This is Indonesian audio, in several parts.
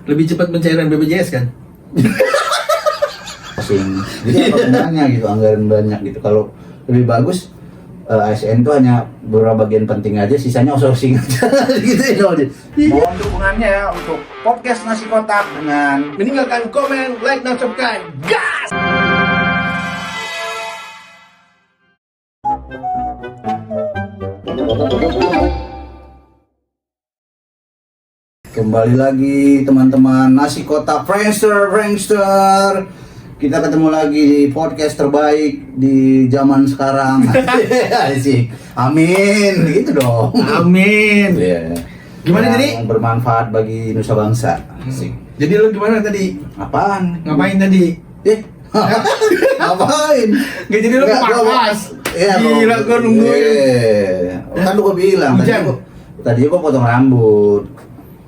Lebih cepat pencairan BPJS kan? Jadi apa gunanya gitu anggaran banyak gitu. Kalau lebih bagus ASN itu hanya beberapa bagian penting aja, sisanya outsourcing aja gitu ya. Mohon dukungannya untuk podcast Nasi Kotak dengan Meninggalkan komen, like, dan subscribe. Gas! kembali lagi teman-teman Nasi Kotak Prankster. Kita ketemu lagi di podcast terbaik di zaman sekarang. Asik. Amin, gitu dong. Amin. Yeah. Gimana yang tadi? bermanfaat bagi nusa bangsa. Asik. Jadi lu gimana tadi? Apaan? Ngapain tadi? Ngapain? Gak jadi lu Nggak, gua- pakas. Iya, Gila gua nungguin. Kan gua bilang Hujan. tadi gua potong rambut.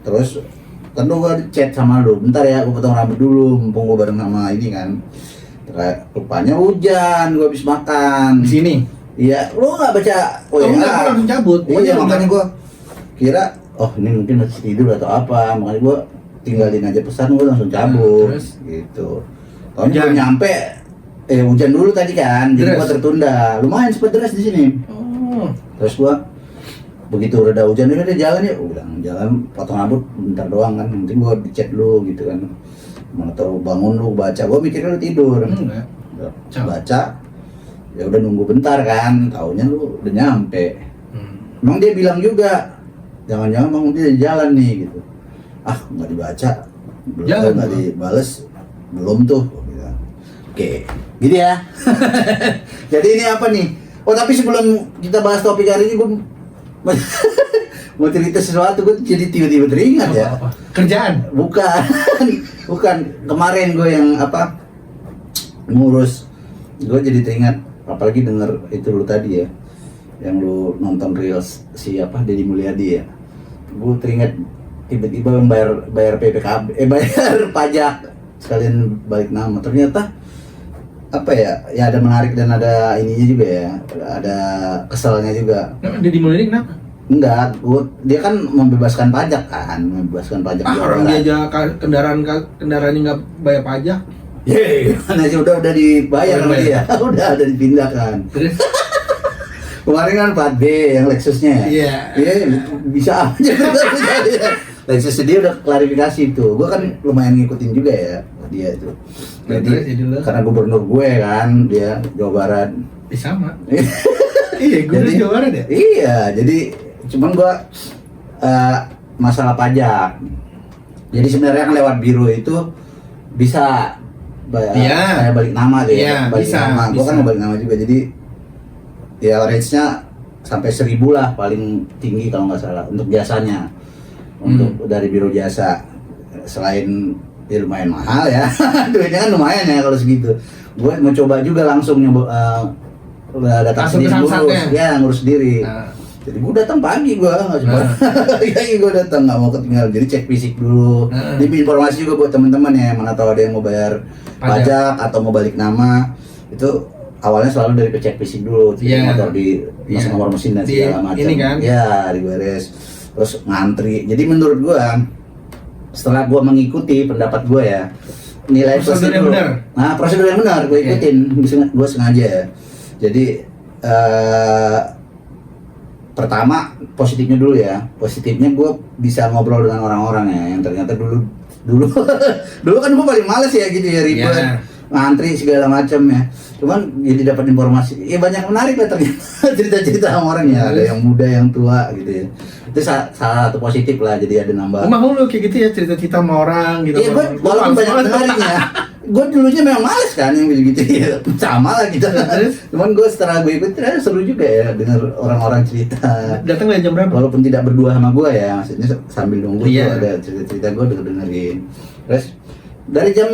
Terus kan gua chat sama lu, bentar ya gua potong rambut dulu, mumpung gua bareng sama ini kan. Rupanya hujan, gua habis makan. Di sini. Iya, lu nggak baca Oh, enggak, gua langsung cabut. Iya, makanya gua kira, oh ini mungkin masih tidur atau apa, makanya gua tinggalin aja pesan, gua langsung cabut. Terus? Gitu. Tahun Hujan. belum nyampe, hujan dulu tadi kan, jadi Deras. gua tertunda. Lumayan sempat deras di sini. Oh. Terus gua begitu reda hujan, udah jalan ya, udah jalan potong rambut bentar doang kan, nanti gua di chat lu gitu kan, mana tahu bangun lu baca, gua mikirnya lu tidur. Enggak. Udah Ciao. baca, ya udah nunggu bentar kan, taunya lu udah nyampe. Emang dia bilang juga, jangan-jangan bang dia di jalan nih gitu. Ah nggak dibaca, belum Jalan, nggak Bang. dibales, belum tuh. Gua bilang. Oke, gitu ya. Jadi ini apa nih? Oh tapi sebelum kita bahas topik hari ini, gue mau cerita sesuatu, gue jadi tiba-tiba teringat ya. Apa? Kerjaan. Bukan, bukan. Kemarin gue yang apa ngurus, gue jadi teringat. Apalagi denger itu lu tadi ya, yang lu nonton reels siapa Deddy Mulyadi ya. Gue teringat tiba-tiba bayar PPKB, bayar pajak sekalian balik nama. Ternyata apa ya? Ya ada menarik dan ada ininya juga ya. Ada keselnya juga. Nah, Deddy Mulyadi kenapa? Enggak, dia kan membebaskan pajak kan, membebaskan pajak Ah, Jawa orang Barat. dia aja kendaraannya nggak bayar pajak. Yeay, gimana sih udah dibayar sama Udah dia, udah dipindahkan. Terus? Kemarin kan plat B yang Lexusnya ya. Iya. Iya, bisa aja. Lexus dia udah klarifikasi tuh. Gue kan lumayan ngikutin juga ya dia itu. Jadi lu? Karena gubernur gue kan dia Jawa Barat. Sama. Iya, gue Jadi- dari Jawa Barat ya. Iya, jadi cuman gua masalah pajak. Jadi sebenarnya kan lewat biro itu bisa Iya. kayak balik nama deh, Iya, balik bisa, nama. Gua bisa. kan mau balik nama juga. Jadi ya range-nya sampai 1.000 lah paling tinggi kalau nggak salah untuk jasanya. Untuk dari biro jasa. Selain ya lumayan mahal ya. Duitnya kan lumayan ya kalau segitu. Gue mau coba juga langsung udah datang Langsung ke sendiri ngurus, samsatnya? ya ngurus sendiri. Nah. Jadi gue datang pagi, gue nggak sempat. Gue datang nggak mau ketinggalan. Jadi cek fisik dulu. Nah. Ini informasi juga buat teman-teman ya, mana tahu ada yang mau bayar pajak atau mau balik nama. Itu awalnya selalu dari cek fisik dulu, cek Iya. motor di masuk Iya. nomor mesin dan Di segala macam. ini kan? Ya, diberes. Terus ngantri. Jadi menurut gue, setelah gue mengikuti pendapat gue ya, nilai plus Prosedur yang itu- benar. Nah, prosedur yang benar gue ikutin, gue sengaja ya. Jadi pertama positifnya dulu ya. Positifnya gue bisa ngobrol dengan orang-orang ya, yang ternyata dulu dulu kan gue paling males ya gitu ya, ribet, Iya. ngantri segala macam ya. Cuman jadi dapat informasi, ya banyak menarik lah ternyata cerita-cerita sama orang ya. Ada yang muda, yang tua gitu ya. Itu salah satu positif lah, jadi ada nambah. Emang lu kayak gitu ya cerita-cerita sama orang gitu. Iya, gue walaupun banyak menariknya, gue dulunya memang males kan yang gitu-gitu ya. Sama lah kita. Cuman gue setelah gue ikut ternyata seru juga ya dengar orang-orang cerita. Datang dari jam berapa? Walaupun tidak berdua sama gue ya, maksudnya sambil nunggu Iya. tuh ada cerita-cerita gue dengerin. Terus dari jam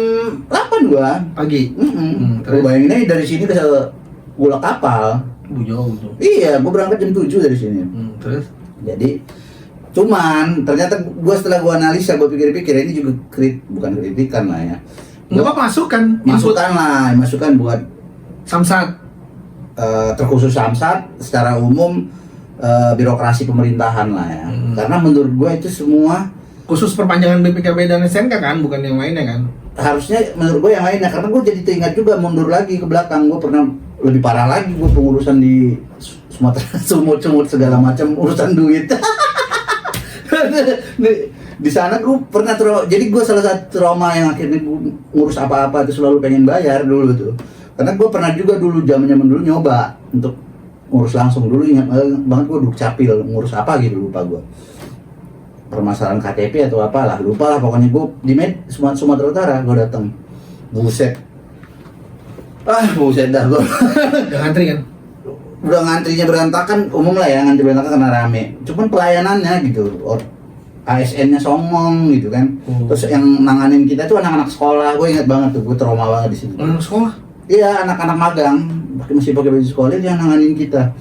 8 gue, Pagi. gue Terus? bayangin aja dari sini bisa gulak kapal. Jauh tuh. Iya, gue berangkat jam 7 dari sini. Terus? Jadi cuman ternyata gue setelah gue analisa, gue pikir-pikir ini juga bukan kritikan lah ya. Nggak apa masukan. Masukan buat Samsat. terkhusus Samsat secara umum birokrasi pemerintahan lah ya. Karena menurut gue itu semua khusus perpanjangan BPKB dan SNK kan, bukan yang lainnya kan? Harusnya menurut gue yang lainnya, karena gue jadi teringat juga mundur lagi ke belakang. Gue pernah lebih parah lagi, gue pengurusan di Sumatera, sumut-sumut segala macam urusan duit. Di sana gue pernah jadi gue salah satu trauma yang akhirnya gue ngurus apa-apa itu selalu pengen bayar dulu tuh. Karena gue pernah juga dulu zaman dulu nyoba untuk ngurus langsung dulu, ingat banget gue dukcapil ngurus apa gitu, lupa gue. Permasalahan KTP atau apalah, lupa lah pokoknya. Gue di Sumatera Utara gue datang, buset dah gue. Udah ngantri kan? Udah ngantrinya berantakan, umum lah ya, ngantri berantakan karena rame. Cuman pelayanannya gitu, ASN-nya songong gitu kan. Terus yang nanganin kita tuh anak-anak sekolah, gue ingat banget tuh, gue trauma banget di situ. Anak sekolah? Iya, anak-anak magang, masih pakai baju sekolah, dia nanganin kita.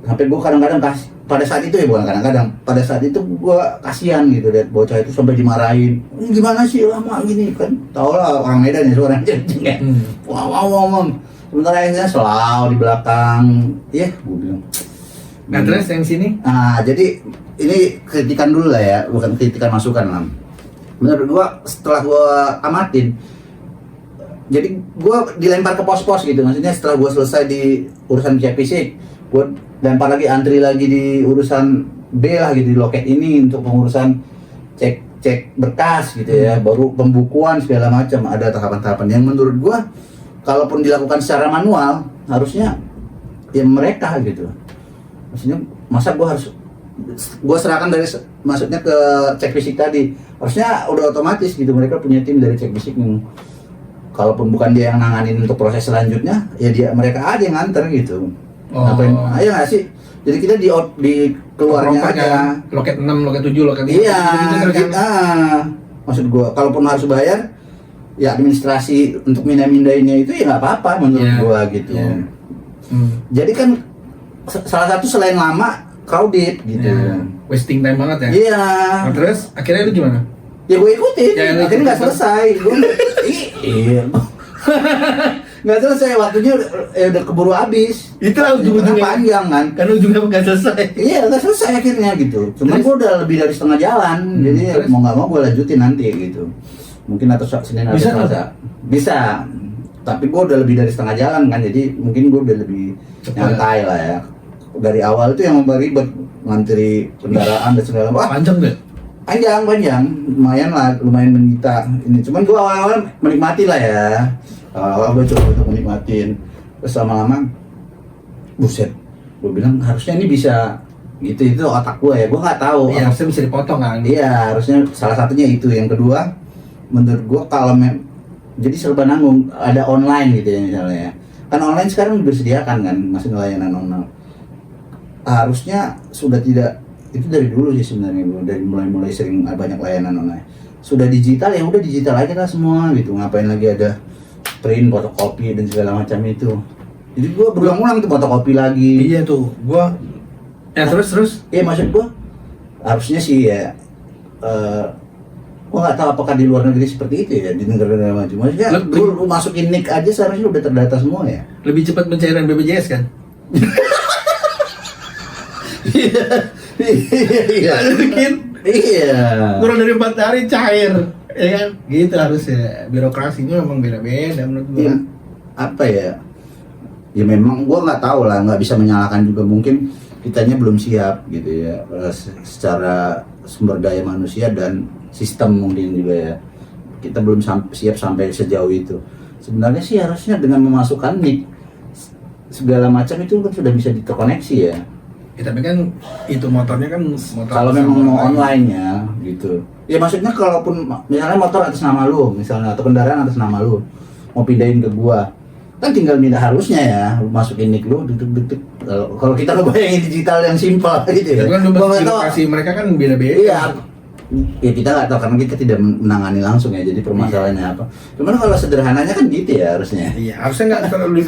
Sampai gue kadang-kadang pada saat itu ya, bukan kadang-kadang, pada saat itu gue kasihan gitu lihat bocah itu sampai dimarahin. Gimana sih lama gini kan? Tau lah orang Medan ya, suaranya jeng ya. Wow. Sementara yang saya selalu di belakang, ya gue bilang. Nah terus yang sini? Nah jadi ini kritikan dulu lah ya, bukan kritikan, masukan lah. Menurut gue setelah gue amatin, jadi gue dilempar ke pos-pos gitu, maksudnya setelah gue selesai di urusan cek fisik, gue lempar lagi, antri lagi di urusan B lah gitu, di loket ini untuk pengurusan cek berkas gitu ya, baru pembukuan segala macam, ada tahapan-tahapan yang menurut gue kalaupun dilakukan secara manual harusnya ya mereka gitu, maksudnya masa gue serahkan dari maksudnya ke cek fisik tadi, harusnya udah otomatis gitu, mereka punya tim dari cek fisik yang kalaupun bukan dia yang nanganin untuk proses selanjutnya, ya mereka aja yang nganter gitu. Ngapain? Ayo nggak sih? Jadi kita di keluarnya aja. Kan? Loket 6, loket 7, loket 5. Iya, gitu, maksud gua, kalaupun harus bayar, ya administrasi untuk mindahinnya itu ya nggak apa-apa menurut gua gitu. Jadi kan salah satu selain lama, crowded gitu. Wasting time banget ya. Iya. Nah, terus akhirnya itu gimana? Ya gue ikutin, Ya, akhirnya nggak selesai. Iya. Nggak selesai, waktunya udah keburu habis. Itulah ujung-ujungnya panjang kan. Kan ujungnya nggak selesai. Iya, nggak selesai akhirnya gitu. Cuman gue udah lebih dari setengah jalan, jadi mau nggak mau gue lanjutin nanti gitu. Mungkin atau Senin atau Selasa. Bisa. Tapi gue udah lebih dari setengah jalan kan, jadi mungkin gue udah lebih nyantai lah ya. Dari awal itu yang ribet, ngantri kendaraan dan segala macam. Panjang deh. Panjang, lumayan menyita ini. Cuman gua awal-awal menikmati lah ya. Awal-awal gua coba untuk menikmatin. Terus lama-lama, buset. Gua bilang harusnya ini bisa gitu, itu otak gua ya. Gua nggak tahu. Iya, harusnya bisa dipotong kan. Iya, harusnya salah satunya itu. Yang kedua, menurut gua kalau jadi serba nanggung, ada online gitu ya misalnya. Kan online sekarang disediakan kan, masih layanan online. Harusnya sudah tidak, itu dari dulu sih sebenarnya, dari mulai sering banyak layanan online. Sudah digital ya udah digital aja lah semua gitu, ngapain lagi ada print, fotokopi dan segala macam itu. Jadi gua berulang-ulang tuh fotokopi lagi. Iya tuh, gua terus. Iya maksud gua harusnya sih ya, gua nggak tahu apakah di luar negeri seperti itu ya, di negara-negara maju. Maksudnya lu masukin nick aja seharusnya udah terdata semua ya. Lebih cepat pencairan BPJS kan? Iya. Kurang dari 4 hari cair, ya kan? Gitu harusnya. Birokrasinya memang beda-beda menurut gua. Ya, apa ya? Ya memang gua nggak tahu lah, nggak bisa menyalahkan juga, mungkin kitanya belum siap gitu ya, secara sumber daya manusia dan sistem mungkin juga ya. Kita belum siap sampai sejauh itu. Sebenarnya sih harusnya dengan memasukkan nick segala macam itu kan sudah bisa diterkoneksi ya. Ya, tapi kan itu motornya kan motor kalau memang mau online-nya gitu. Ya maksudnya kalaupun misalnya motor atas nama lu, misalnya, atau kendaraan atas nama lu, mau pindahin ke gua, kan tinggal minta harusnya ya, lu masukin nick lu, duduk. Kalau kita ngebayangin digital yang simpel gitu ya. Kan birokrasi mereka kan beda-beda. Iya. Ya kita nggak tahu karena kita tidak menangani langsung ya, jadi permasalahannya apa. Cuman kalau sederhananya kan gitu ya harusnya. Iya, harusnya nggak terlalu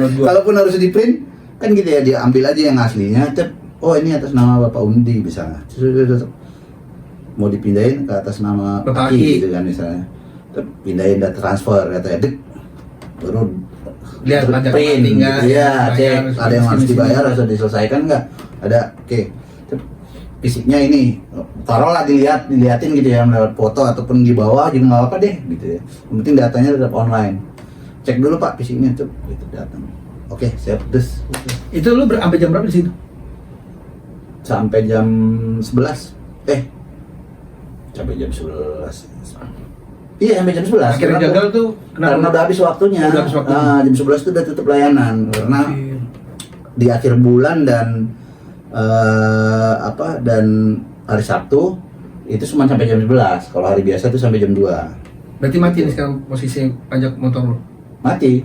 menurut gua. Kalaupun harus di print kan gitu ya, dia ambil aja yang aslinya, oh ini atas nama Bapak Undi misalnya, mau dipindahin ke atas nama Pak Ki gitu kan misalnya, pindahin data transfer katanya, baru lihat pajak print tinggal, gitu ya, cek ada yang harus dibayar, harus diselesaikan nggak, ada, oke. fisiknya ini, taruhlah diliatin gitu ya lewat foto ataupun di bawah juga nggak apa deh gitu ya. Yang penting datanya tetap online. Cek dulu Pak fisiknya tuh, gitu datang. Oke, siap terus. Itu lu sampai jam berapa di situ? Sampai jam 11. Sampai jam 11. Iya, sampai jam 11. Akhirnya gagal tuh Karena udah habis waktunya. Udah habis waktunya. Jam 11 tuh udah tutup layanan karena di akhir bulan dan dan hari Sabtu itu cuma sampai jam 11. Kalau hari biasa tuh sampai jam 2. Berarti mati nih sekarang posisi pajak motor lu. Mati.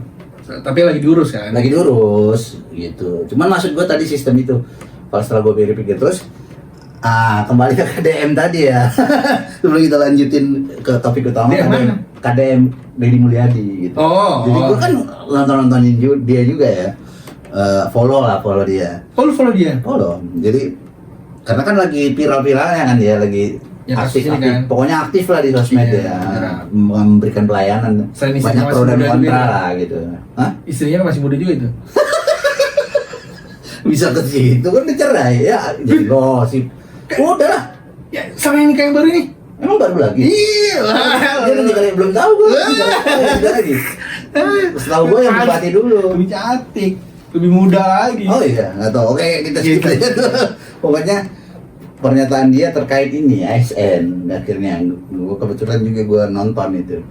Tapi lagi diurus kan? Lagi diurus gitu. Cuman maksud gua tadi sistem itu. Pas setelah gua pikir-pikir terus kembali ke KDM tadi ya. Sebelum kita lanjutin ke topik utama KDM Deddy Mulyadi gitu. Jadi gua kan nontonin dia juga ya. Follow dia. Follow dia. Follow. Jadi karena kan lagi viral-viralnya kan dia lagi Ya, aktif, kan? pokoknya aktif lah di sosmed ya, memberikan pelayanan, banyak pro dan kontra lah gitu. Hah? Istrinya kan masih muda juga itu. Bisa ke situ kan dicerai ya, jadi gosip. Udah lah. Ya, sama yang nikah yang baru ini. Emang baru lagi? Iya. Dia kan juga belum tahu gue. Lagi. Setahu gue yang bupati dulu. Lebih cantik, lebih muda lagi. Oh iya, nggak tahu. Oke, kita skip aja tuh. Pokoknya pernyataan dia terkait ini ASN akhirnya gue kebetulan juga gue nonton itu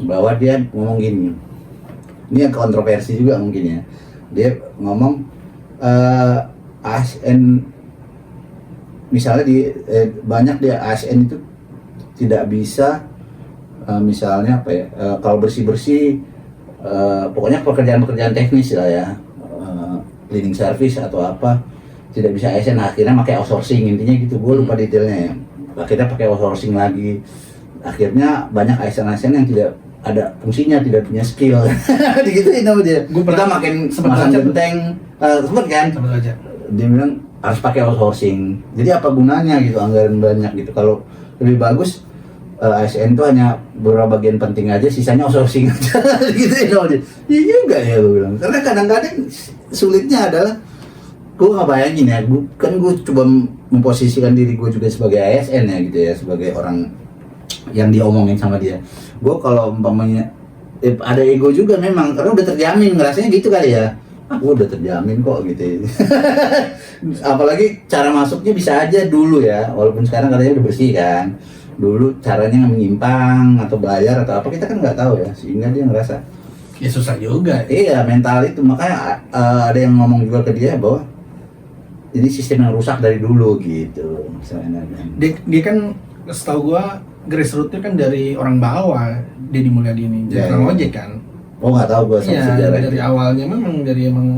bahwa dia ngomong gini, ini yang kontroversi juga mungkin ya, dia ngomong ASN misalnya banyak di ASN itu tidak bisa misalnya apa ya, kalau bersih pokoknya pekerjaan teknis lah ya, cleaning service atau apa tidak bisa ASN, akhirnya pakai outsourcing, intinya gitu. Gue lupa detailnya ya. Akhirnya pakai outsourcing lagi. Akhirnya banyak ASN yang tidak ada fungsinya, tidak punya skill. Digituin sama dia. Kita makin masang genteng, sempet kan? Sempet aja. Dia bilang harus pakai outsourcing. Jadi apa gunanya gitu, anggaran banyak gitu. Kalau lebih bagus ASN itu hanya beberapa bagian penting aja, sisanya outsourcing aja. Digituin sama dia. Iya juga ya gue bilang. Karena kadang-kadang sulitnya adalah gue nggak bayangin ya, gue coba memposisikan diri gue juga sebagai ASN ya gitu ya, sebagai orang yang diomongin sama dia. Gue kalau umpamanya ada ego juga memang, karena udah terjamin, ngerasanya gitu kali ya. Gue udah terjamin kok gitu. Apalagi cara masuknya bisa aja dulu ya, walaupun sekarang katanya udah bersih kan. Dulu caranya menyimpang atau bayar atau apa kita kan nggak tahu ya, sehingga dia ngerasa ya susah juga. Iya, mental itu. Makanya ada yang ngomong juga ke dia bahwa ini sistem yang rusak dari dulu gitu. Dia kan setahu gua grassroots-nya kan dari orang bawah, Deddy Mulyadi ini, jadi orang ojek kan. Oh nggak tahu gua Iya, sejarah dari awalnya memang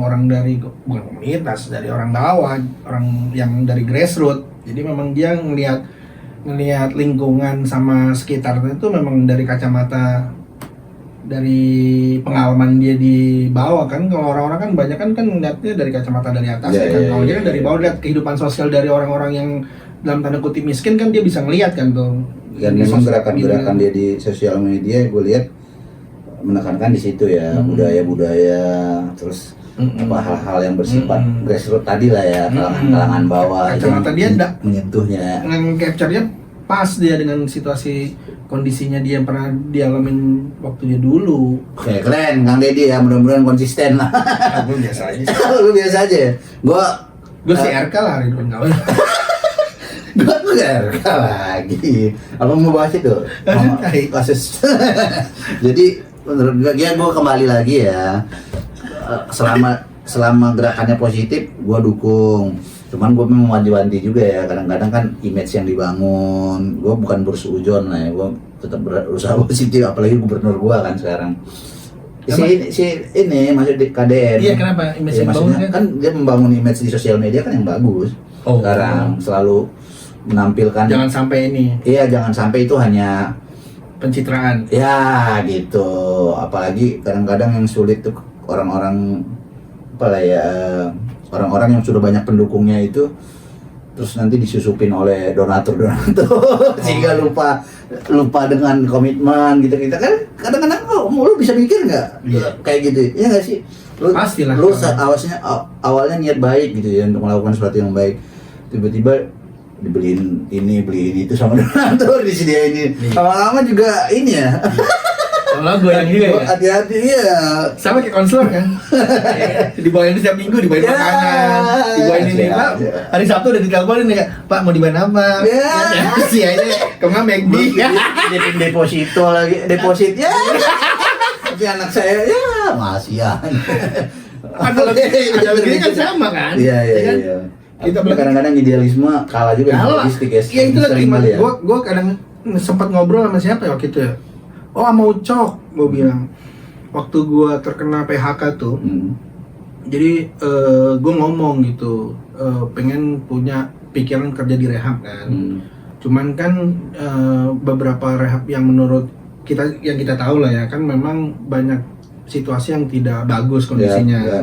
orang dari bukan komunitas, dari orang bawah, orang yang dari grassroots. Jadi memang dia ngelihat lingkungan sama sekitarnya itu memang dari kacamata, dari pengalaman dia di bawah kan. Kalau orang-orang kan banyak kan ngeliatnya dari kacamata dari atas kan. Kalau dia kan dari bawah, lihat kehidupan sosial dari orang-orang yang dalam tanda kutip miskin kan dia bisa ngelihat kan tuh. Dan memang gerakan-gerakan dia di sosial media gue lihat menekankan di situ ya, budaya-budaya, terus apa hal-hal yang bersifat grassroots tadi lah ya, kalangan bawah. Kacamata dia menyentuhnya. Capture-nya pas dia dengan situasi kondisinya dia yang pernah dialamin waktu dia dulu. Oke, keren Kang Deddy ya, mudah-mudahan konsisten lah. Aku biasa aja. Lu biasa aja ya? Gue si RK lah, Ridwan Kamil. Gue RK lagi. Apa mau bahas itu? Kasus. Jadi menurut gue kembali lagi ya. Selama gerakannya positif, gue dukung. Cuman gue memang wanti-wanti juga ya, kadang-kadang kan image yang dibangun, gue bukan bersuujon lah ya, gue tetap berusaha positif, apalagi gubernur gue kan sekarang. Si ini masuk di KDM. Iya, kenapa image yang dibangun kan dia membangun image di sosial media kan yang bagus. Sekarang selalu menampilkan. Jangan sampai ini. Iya, jangan sampai itu hanya pencitraan. Ya gitu, apalagi kadang-kadang yang sulit tuh orang-orang apa lah ya, orang-orang yang sudah banyak pendukungnya itu terus nanti disusupin oleh donatur sehingga lupa dengan komitmen gitu. Kita kan kadang-kadang lu bisa mikir nggak kayak gitu ya nggak sih? Pastilah. Lu awalnya niat baik gitu ya untuk melakukan sesuatu yang baik, tiba-tiba dibeliin ini beli itu sama donatur disediain ini. Lama-lama juga ini ya. Kalau goyang juga ya. Hati-hati ya. Sama kayak konselor kan. Dibawain setiap minggu, dibawain Ya. makanan, dibawain ini Ya, Pak. ya. Hari Sabtu udah diteleponin nih Kak, Pak mau dibawain apa? Ya. Si aja, kemana McD. Deposito lagi, deposit ya. Tapi anak saya ya masih ya. Analogi kan sama kan? Iya iya Ya kan? iya. Kita Tapi kadang-kadang idealisme kalah juga dengan Kalau logistik ya. ya itu lagi Sering kali ya. gue kadang sempat ngobrol sama siapa ya waktu itu ya. Oh sama Ucok, gue bilang waktu gue terkena PHK tuh. Jadi gue ngomong gitu, pengen punya pikiran kerja di rehab kan. Cuman kan beberapa rehab yang menurut kita tahu lah ya kan memang banyak situasi yang tidak bagus kondisinya. Ya, ya.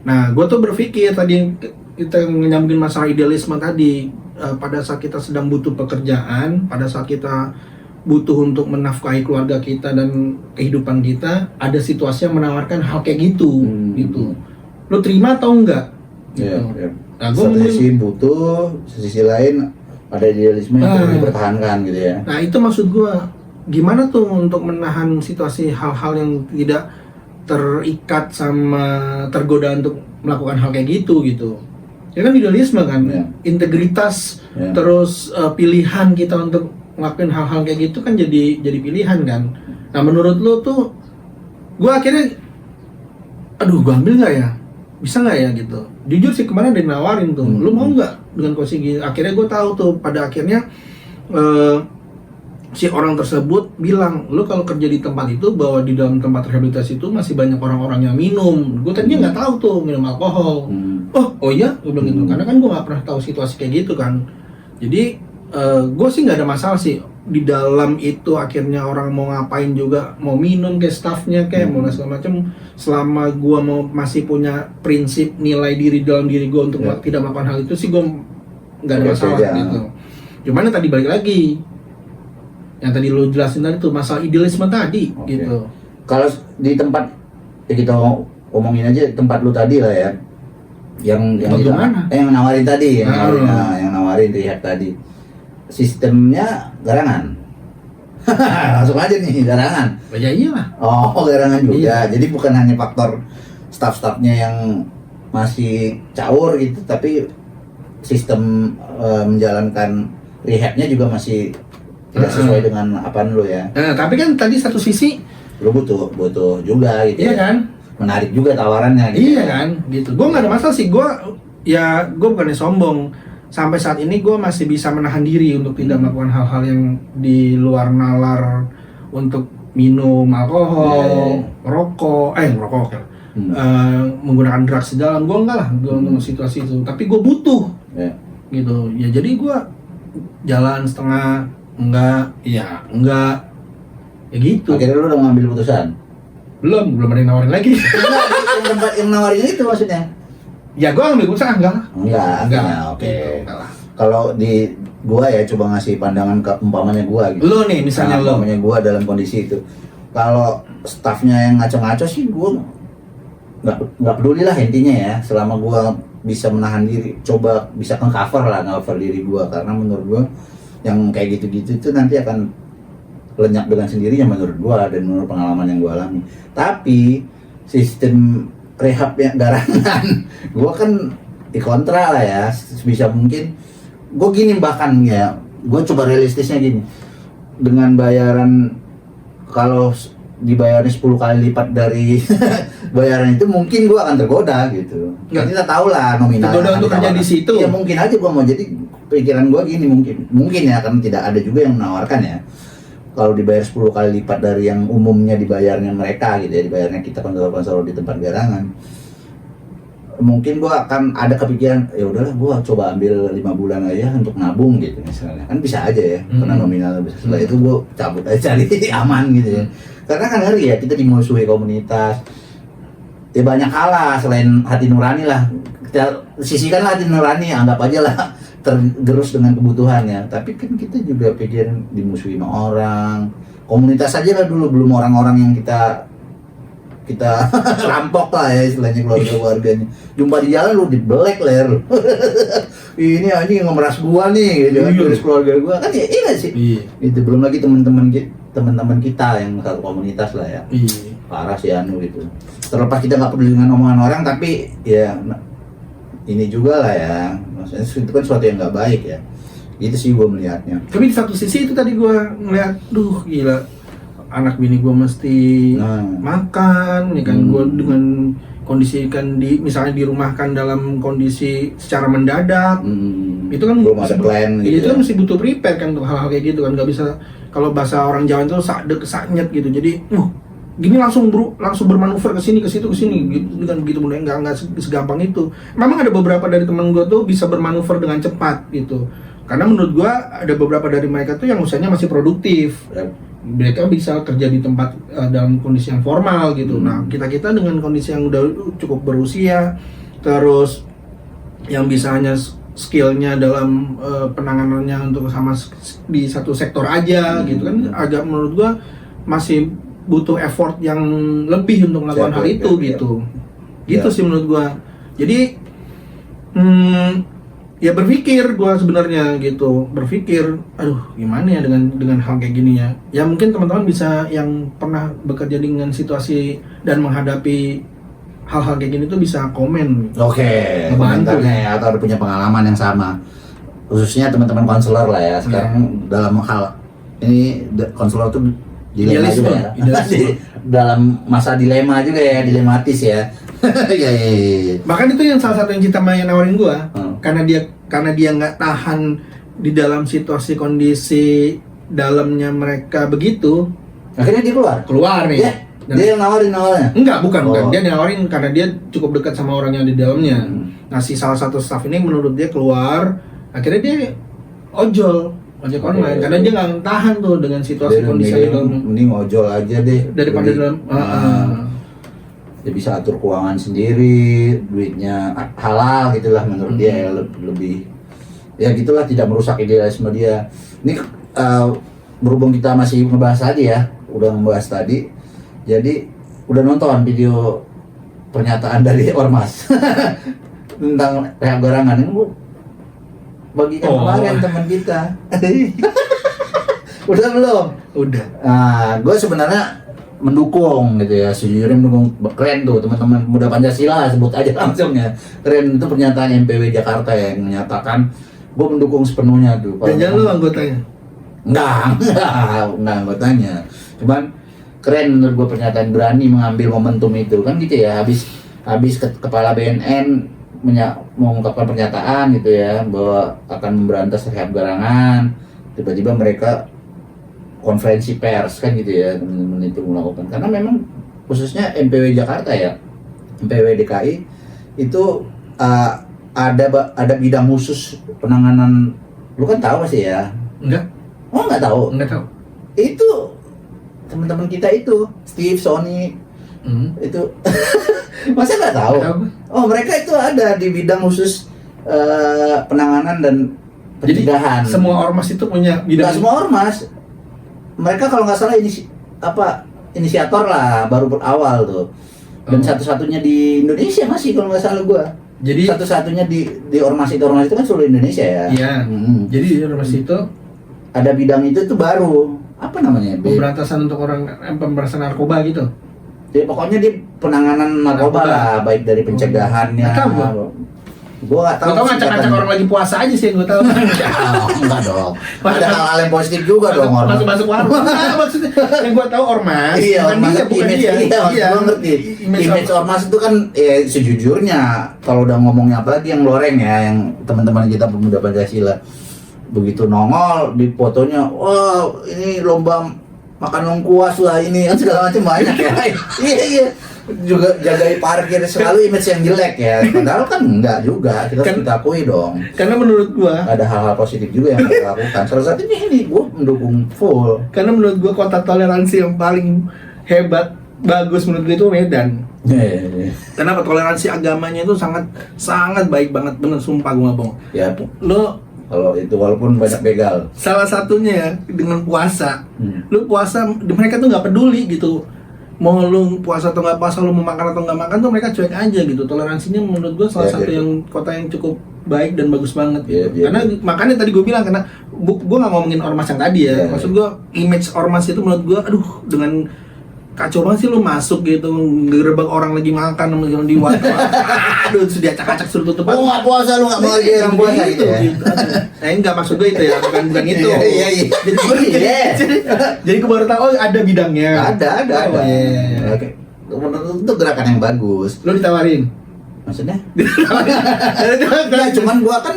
Nah, gue tuh berpikir tadi kita nyambungin masalah idealisme tadi, pada saat kita sedang butuh pekerjaan, pada saat kita butuh untuk menafkahi keluarga kita dan kehidupan kita, ada situasi yang menawarkan hal kayak gitu, gitu. Lo terima atau enggak? Ya, Gitu. ya. Nah, Satu sisi butuh, sisi lain ada idealisme yang perlu dipertahankan gitu ya. Nah, itu maksud gue. Gimana tuh untuk menahan situasi hal-hal yang tidak terikat sama tergoda untuk melakukan hal kayak gitu gitu. Ya kan idealisme kan, Ya. integritas, Ya. terus pilihan kita untuk ngelakuin hal-hal kayak gitu kan jadi pilihan kan. Nah menurut lo tuh, gue akhirnya, aduh gue ambil nggak ya, bisa nggak ya gitu. Jujur sih kemarin ada yang nawarin tuh, lo mau nggak dengan kondisi gini? Akhirnya gue tahu tuh pada akhirnya si orang tersebut bilang, lo kalau kerja di tempat itu bahwa di dalam tempat rehabilitasi itu masih banyak orang-orang yang minum. Gue tadinya nggak tahu tuh minum alkohol. Oh iya, gue bilang gitu. Karena kan gue nggak pernah tahu situasi kayak gitu kan. Jadi gue sih nggak ada masalah sih di dalam itu. Akhirnya orang mau ngapain juga, mau minum kayak staffnya kayak mau segala macam. Selama gue mau masih punya prinsip nilai diri dalam diri gue untuk tidak melakukan hal itu sih, gue nggak ada masalah gitu. Cuman yang tadi balik lagi, yang tadi lo jelasin tadi tuh masalah idealisme tadi gitu. Kalau di tempat ya kita ngomongin aja tempat lu tadi lah ya, yang nawarin tadi, yang nawarin rehab tadi, sistemnya garangan. Langsung aja nih garangan. Ya iyalah. Oh garangan juga. Iya. Jadi bukan hanya faktor staff-staffnya yang masih caur gitu, tapi sistem menjalankan rehabnya juga masih tidak sesuai dengan apaan lu ya. Nah, tapi kan tadi satu sisi Lu butuh juga gitu. iya ya. kan? Menarik juga tawarannya gitu. Iya kan? Gitu. Gue nggak ada masalah sih. Gue bukannya sombong. Sampai saat ini gue masih bisa menahan diri untuk tidak melakukan hal-hal yang di luar nalar untuk minum alkohol, rokok, menggunakan drugs di dalam. Gue enggak lah, gue untuk situasi itu. Tapi gue butuh, gitu. Ya jadi gue jalan setengah. Enggak, ya gitu. Akhirnya lu udah ngambil putusan? Belum ada yang nawarin lagi. Enggak, tempat yang nawarin itu maksudnya? Ya gua ambil usaha enggak. Enggak, oke. Gitu, enggak lah. Kalau di gua ya coba ngasih pandangan ke umpamanya gua gitu. Lo nih misalnya lo. Umpamanya gua dalam kondisi itu. Kalau staffnya yang ngaco-ngaco sih gua nggak peduli lah intinya ya, selama gua bisa menahan diri, coba bisa cover diri gua, karena menurut gua yang kayak gitu-gitu itu nanti akan lenyap dengan sendirinya menurut gua dan menurut pengalaman yang gua alami. Tapi sistem rehab yang garangan gua kan dikontra lah ya sebisa mungkin. Gua gini bahkan ya, gua coba realistisnya gini, dengan bayaran kalau dibayarnya 10 kali lipat dari bayaran itu mungkin gua akan tergoda gitu. Kita tahu lah nominal tergoda untuk kerja di situ. Ya mungkin aja gua mau, jadi pikiran gua gini, mungkin ya, karena tidak ada juga yang menawarkan ya. Kalau dibayar 10 kali lipat dari yang umumnya dibayarnya mereka gitu ya, dibayarnya kita konselor di tempat garangan, mungkin gua akan ada kepikiran ya udahlah gua coba ambil 5 bulan aja untuk nabung gitu misalnya, kan bisa aja ya, karena nominal bisa. Setelah itu gua cabut aja cari aman gitu ya, karena kan ngeri ya kita dimusuhi komunitas ya, banyak hal lah selain hati nurani lah, kita sisihkan lah hati nurani, anggap aja lah tergerus dengan kebutuhannya, tapi kan kita juga pikirin dimusuhi sama orang, komunitas aja lah dulu, belum orang-orang yang kita kita rampok lah ya istilahnya keluarganya. Jumpa di jalan lu dibelek leher lu. Ini anjing yang ngemeras gua nih, jangan terus keluarga gua kan ya iya sih. Iya. Itu belum lagi teman-teman kita yang satu komunitas lah ya. Iya. Parah sih anu gitu. Terlepas kita nggak peduli dengan omongan orang, tapi ya ini juga lah ya. Maksudnya itu kan sesuatu yang nggak baik ya. Gitu sih gua melihatnya. Tapi di satu sisi itu tadi gue ngeliat, duh gila, anak bini gue mesti makan, ya kan, gue dengan kondisi kan misalnya dirumahkan dalam kondisi secara mendadak, itu kan belum ada plan gitu. Itu kan mesti butuh prepare kan untuk hal-hal kayak gitu kan, nggak bisa kalau bahasa orang Jawa itu saknyet gitu, jadi gini langsung bermanuver ke sini ke situ ke sini gitu kan, begitu mudah, nggak segampang itu. Memang ada beberapa dari teman gue tuh bisa bermanuver dengan cepat gitu. Karena menurut gua ada beberapa dari mereka tuh yang usahanya masih produktif. Mereka bisa kerja di tempat dalam kondisi yang formal gitu. Nah, kita dengan kondisi yang udah cukup berusia, terus yang bisa hanya skillnya dalam penanganannya untuk sama di satu sektor aja gitu kan, agak menurut gua masih butuh effort yang lebih untuk melakukan hal itu gitu. Gitu sih menurut gua. Jadi ya berpikir gua sebenarnya gitu, aduh gimana ya dengan hal kayak gini ya. Ya mungkin teman-teman bisa yang pernah bekerja dengan situasi dan menghadapi hal-hal kayak gini tuh bisa komen. Oke, komentarnya ya, atau punya pengalaman yang sama. Khususnya teman-teman konselor lah ya. Sekarang dalam hal ini konselor tuh dilema juga ya. Dalam masa dilema juga ya, dilematis ya. Ya. Bahkan itu yang salah satu yang Cinta Maya nawarin gua, karena dia nggak tahan di dalam situasi kondisi dalamnya mereka begitu, akhirnya dia keluar nih ya? Dia yang nawarin awalnya? Enggak, bukan dia nawarin karena dia cukup dekat sama orang yang di dalamnya. Nah, si salah satu staff ini menurut dia keluar, akhirnya dia ojek online karena dia nggak tahan tuh dengan situasi kondisi di dalamnya. Mending ojol aja deh daripada dalam dia bisa atur keuangan sendiri, duitnya halal gitulah menurut dia, lebih ya gitulah, tidak merusak idealisme dia. Ini berhubung kita masih ngebahas tadi ya, udah membahas tadi, jadi udah nonton video pernyataan dari Ormas tentang rehab garangan ini, Bu, bagikan kemarin teman kita. Udah belum? Udah. Nah, gue sebenarnya mendukung gitu ya, sejujurnya mendukung. Keren tuh teman-teman Muda Pancasila, sebut aja langsung ya, keren itu pernyataan MPW Jakarta yang menyatakan, gue mendukung sepenuhnya tuh. Jangan lu anggotanya? Enggak anggotanya, cuman keren menurut gue pernyataan, berani mengambil momentum itu kan gitu ya. Habis kepala BNN mengungkapkan pernyataan gitu ya bahwa akan memberantas rehab garangan, tiba-tiba mereka konferensi pers kan gitu ya, teman-teman itu melakukan, karena memang khususnya MPW Jakarta ya, MPW DKI itu ada bidang khusus penanganan. Lu kan tahu masih ya? Enggak. Oh, nggak tahu? Enggak tahu. Itu teman-teman kita itu Steve, Sony, itu masa nggak tahu? Oh, mereka itu ada di bidang khusus penanganan dan pencegahan. Jadi semua ormas itu punya bidang. Nggak semua ormas. Mereka kalau nggak salah inisiator lah, baru berawal tuh. Dan satu-satunya di Indonesia masih kalau nggak salah gua. Jadi satu-satunya di ormas itu kan seluruh Indonesia ya. Iya. Jadi di ormas itu ada bidang itu tuh baru. Apa namanya? Pemberantasan untuk pemberantasan narkoba gitu. Ya pokoknya di penanganan narkoba lah, baik dari pencegahannya. Gue gak tahu. Gue tau ngacak-ngacak orang lagi puasa aja sih yang gue tau. Enggak dong. Ada hal-hal yang positif juga dong ormas. Masuk warung. Maksudnya yang gue tau ormas. Iya, ormas bukan dia. Iya, gue ngerti. Image ormas itu kan ya sejujurnya kalau udah ngomongnya apalagi yang loreng ya, yang teman-teman kita pemuda Pancasila, begitu nongol di fotonya, wah ini lomba makan lengkuas lah ini kan, segala macam banyak ya. Iya. Juga jagai parkir, selalu image yang jelek ya. Padahal kan enggak juga, kita harus kita akui dong. Karena menurut gua ada hal-hal positif juga yang kita lakukan. Salah satunya ini, gua mendukung full. Karena menurut gua kota toleransi yang paling hebat, bagus menurut gua itu Medan. Kenapa? Toleransi agamanya itu sangat baik banget, bener, sumpah gua nggak bohong. Ya, lo kalau itu walaupun banyak begal. Salah satunya ya dengan puasa. Lu puasa, mereka tuh nggak peduli gitu. mau lu puasa atau nggak puasa, lu mau makan atau nggak makan tuh mereka cuek aja gitu. Toleransinya menurut gue salah satu yang kota yang cukup baik dan bagus banget gitu. Karena makanya tadi gue bilang, karena gue nggak ngomongin ormas yang tadi ya, maksud gue image ormas itu menurut gue aduh dengan kacau banget sih. Lu masuk gitu gerbang orang lagi makan di warung, aduh sudah acak-acak suruh tutup. Oh nggak puasa, lu nggak menghargai orang puasa gitu ya? Enggak, maksud gue itu ya, bukan itu. Iya. Jadi gue baru tahu oh ada bidangnya. Ada. Iya. Oke. Itu gerakan yang bagus. Lu ditawarin? Maksudnya? Ya cuman gua kan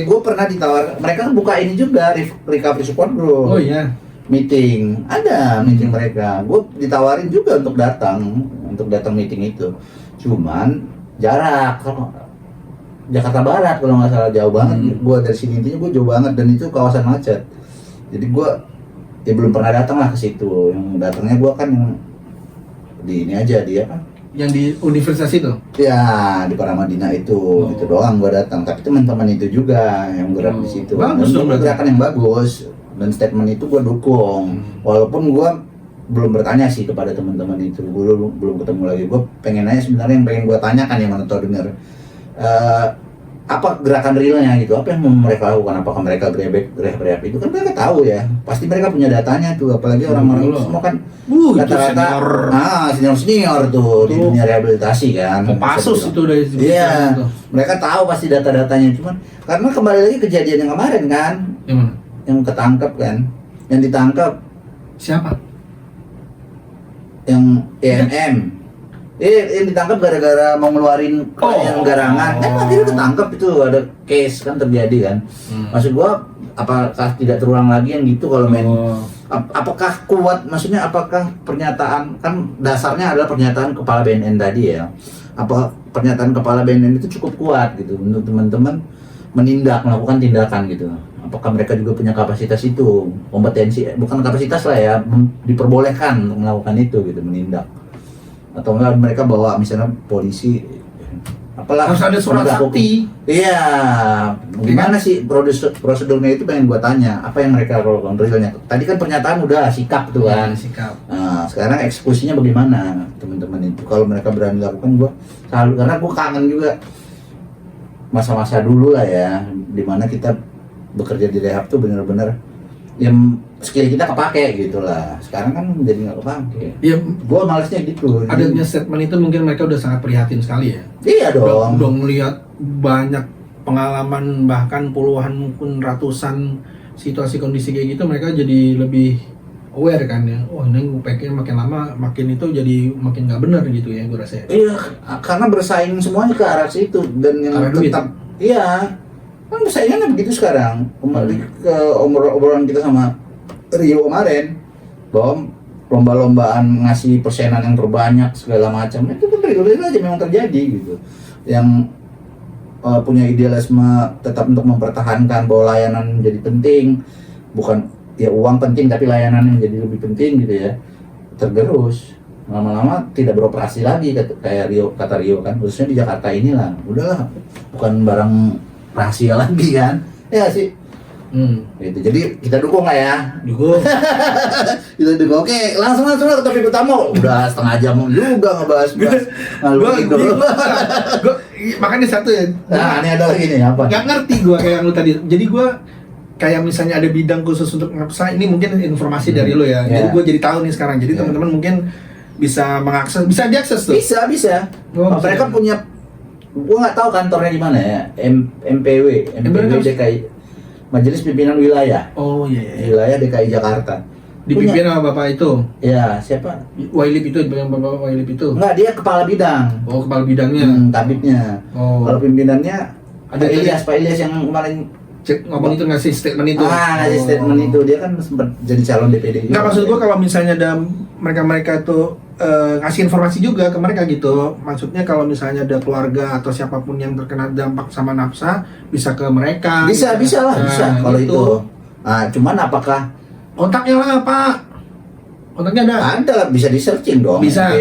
gua pernah ditawar. Mereka kan buka ini juga recovery support group. Oh iya. Meeting mereka. Gue ditawarin juga untuk datang meeting itu. Cuman jarak, kalau Jakarta Barat kalau nggak salah jauh banget. Gue dari sini intinya gue jauh banget dan itu kawasan macet. Jadi gue ya belum pernah datang lah ke situ. Yang datangnya gue kan yang di ini aja dia kan. Yang di universitas itu? Ya di Paramadina itu, itu doang gue datang. Tapi teman-teman itu juga yang gerak di situ. Bagus dong, gerakan yang bagus. Dan statement itu gue dukung, walaupun gue belum bertanya sih kepada teman-teman itu, gue belum ketemu lagi. Gue pengen nanya sebenarnya, yang pengen gue tanyakan yang mana tau denger apa gerakan realnya gitu, apa yang mau mereka lakukan, apakah mereka grab itu kan mereka tahu ya, pasti mereka punya datanya tuh, apalagi orang-orang semua kan rata-rata senior tuh di dunia rehabilitasi kan. Kopassus itu dari iya, mereka tahu pasti data-datanya, cuman karena kembali lagi kejadian yang kemarin kan. Yang ketangkep kan, yang ditangkap siapa? Yang EMM. Yang ditangkap gara-gara mau ngeluarin yang garangan. Akhirnya ketangkap, itu ada case kan terjadi kan. Maksud gua apakah tidak terulang lagi yang gitu kalau main apakah kuat, maksudnya apakah pernyataan, kan dasarnya adalah pernyataan kepala BNN tadi ya. Apa pernyataan kepala BNN itu cukup kuat gitu untuk teman-teman melakukan tindakan gitu. Apakah mereka juga punya kapasitas itu, kompetensi, bukan kapasitas lah ya, diperbolehkan untuk melakukan itu gitu, menindak. Atau enggak mereka bawa misalnya polisi, apalah, harus ada surat sakti. Iya, gimana sih prosedurnya itu pengen gua tanya, apa yang mereka lakukan realnya. Tadi kan pernyataan udah sikap tuh kan. Sikap. Nah, sekarang eksekusinya bagaimana teman-teman itu, kalau mereka berani lakukan, gua selalu, karena gua kangen juga masa-masa dulu lah ya, dimana kita bekerja di rehab tuh bener-bener yang skill kita kepake gitu lah. Sekarang kan jadi nggak kepake. Iya, gua malesnya gitu. Adanya statement itu mungkin mereka udah sangat prihatin sekali ya. Iya dong. Udah melihat banyak pengalaman, bahkan puluhan mungkin ratusan situasi kondisi kayak gitu, mereka jadi lebih aware kan ya. Oh ini UPK makin lama makin itu jadi makin nggak benar gitu ya, gue rasa. Iya, karena bersaing semuanya ke arah situ dan yang tetap iya. Kan persaingannya begitu sekarang. Kembali ke obrolan kita sama Rio kemarin, bahwa lomba-lombaan ngasih persenan yang terbanyak segala macam, itu kan real aja memang terjadi gitu. Yang punya idealisme tetap untuk mempertahankan bahwa layanan menjadi penting, bukan ya uang penting tapi layanan yang jadi lebih penting gitu ya, tergerus. Lama-lama tidak beroperasi lagi kayak kata Rio kan, khususnya di Jakarta inilah, udahlah bukan barang rahasia lagi kan, ya sih. Gitu. Jadi kita dukung lah ya. Dukung. Kita dukung. Oke, langsung ke topik utama. Udah setengah jam juga ngebahas. Gue makanya satu ya. Nah, ini ada lagi nih apa? Gak ngerti gue kayak lu tadi. Jadi gue kayak misalnya ada bidang khusus untuk ngapsa. Ini mungkin informasi dari lu ya. Jadi gue jadi tahu nih sekarang. Jadi teman-teman mungkin bisa mengakses, bisa diakses tuh. Bisa. Mereka punya. Gue nggak tahu kantornya di mana ya. MPW DKI. Majelis Pimpinan Wilayah. Oh iya. Wilayah DKI Jakarta. Dipimpin sama bapak itu. Ya, siapa? Wailip itu, bapak Wailip itu. Enggak, dia kepala bidang. Oh, kepala bidangnya. Kabitnya. Oh. Kalau pimpinannya ada Pak Ilyas yang kemarin ngomong itu, ngasih statement itu. Ngasih statement itu. Dia kan sempat jadi calon DPD juga. Enggak, maksud gua kalau misalnya ada mereka tuh ngasih informasi juga ke mereka gitu. Maksudnya kalau misalnya ada keluarga atau siapapun yang terkena dampak sama nafsa, bisa ke mereka. Bisa lah, bisa kalau gitu. itu. Nah, cuman apakah kontaknya lah Pak? Kontaknya ada? Ada, bisa di searching dong. Bisa.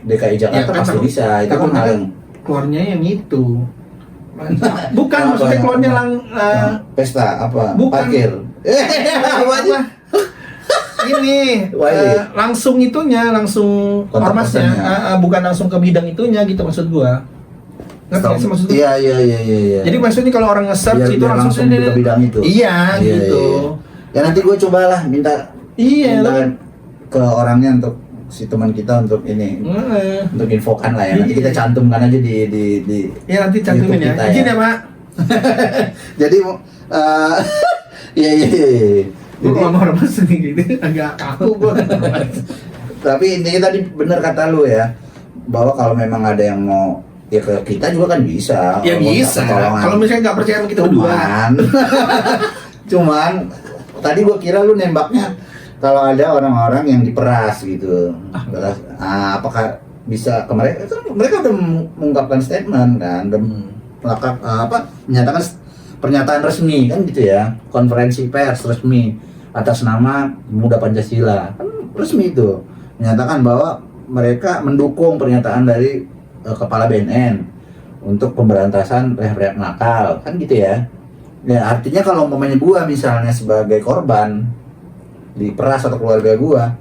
DKI Jakarta ya, pasti bisa. Itu kan hal yang keluarnya yang itu. Bukan, maksudnya keluarnya pesta apa? Bukan. Parkir. Apa? ini langsung itunya, langsung Kontak ormasnya, personnya. bukan langsung ke bidang itunya gitu maksud gua. Ngerti nggak sih maksud gua? Iya. Jadi maksudnya kalau orang nge-search itu biar langsung ke bidang itu. Iya, gitu. Ya nanti gue cobalah minta Iya. ke orangnya untuk si teman kita untuk ini untuk infokan lah ya. Nanti Iya. kita cantumkan aja di Ya nanti cantumin YouTube ya. kita Izin ya, Pak. Jadi iya. Gue Jadi, ngomong ormas sendiri agak kaku gua. tapi intinya tadi bener kata lu ya, bahwa kalau memang ada yang mau ya ke kita juga kan bisa. Ya Mau bisa. pertolongan. Kalau misalnya nggak percaya sama kita berdua. Cuman tadi gua kira lu nembaknya kalau ada orang-orang yang diperas gitu. Apakah bisa ke mereka? Kan mereka udah mengungkapkan statement kan, udah menyatakan pernyataan resmi kan gitu ya, konferensi pers resmi atas nama Pemuda Pancasila kan resmi itu menyatakan bahwa mereka mendukung pernyataan dari Kepala BNN untuk pemberantasan rehab nakal kan gitu ya. Ya artinya kalau umpamanya gua misalnya sebagai korban diperas atau keluarga gua,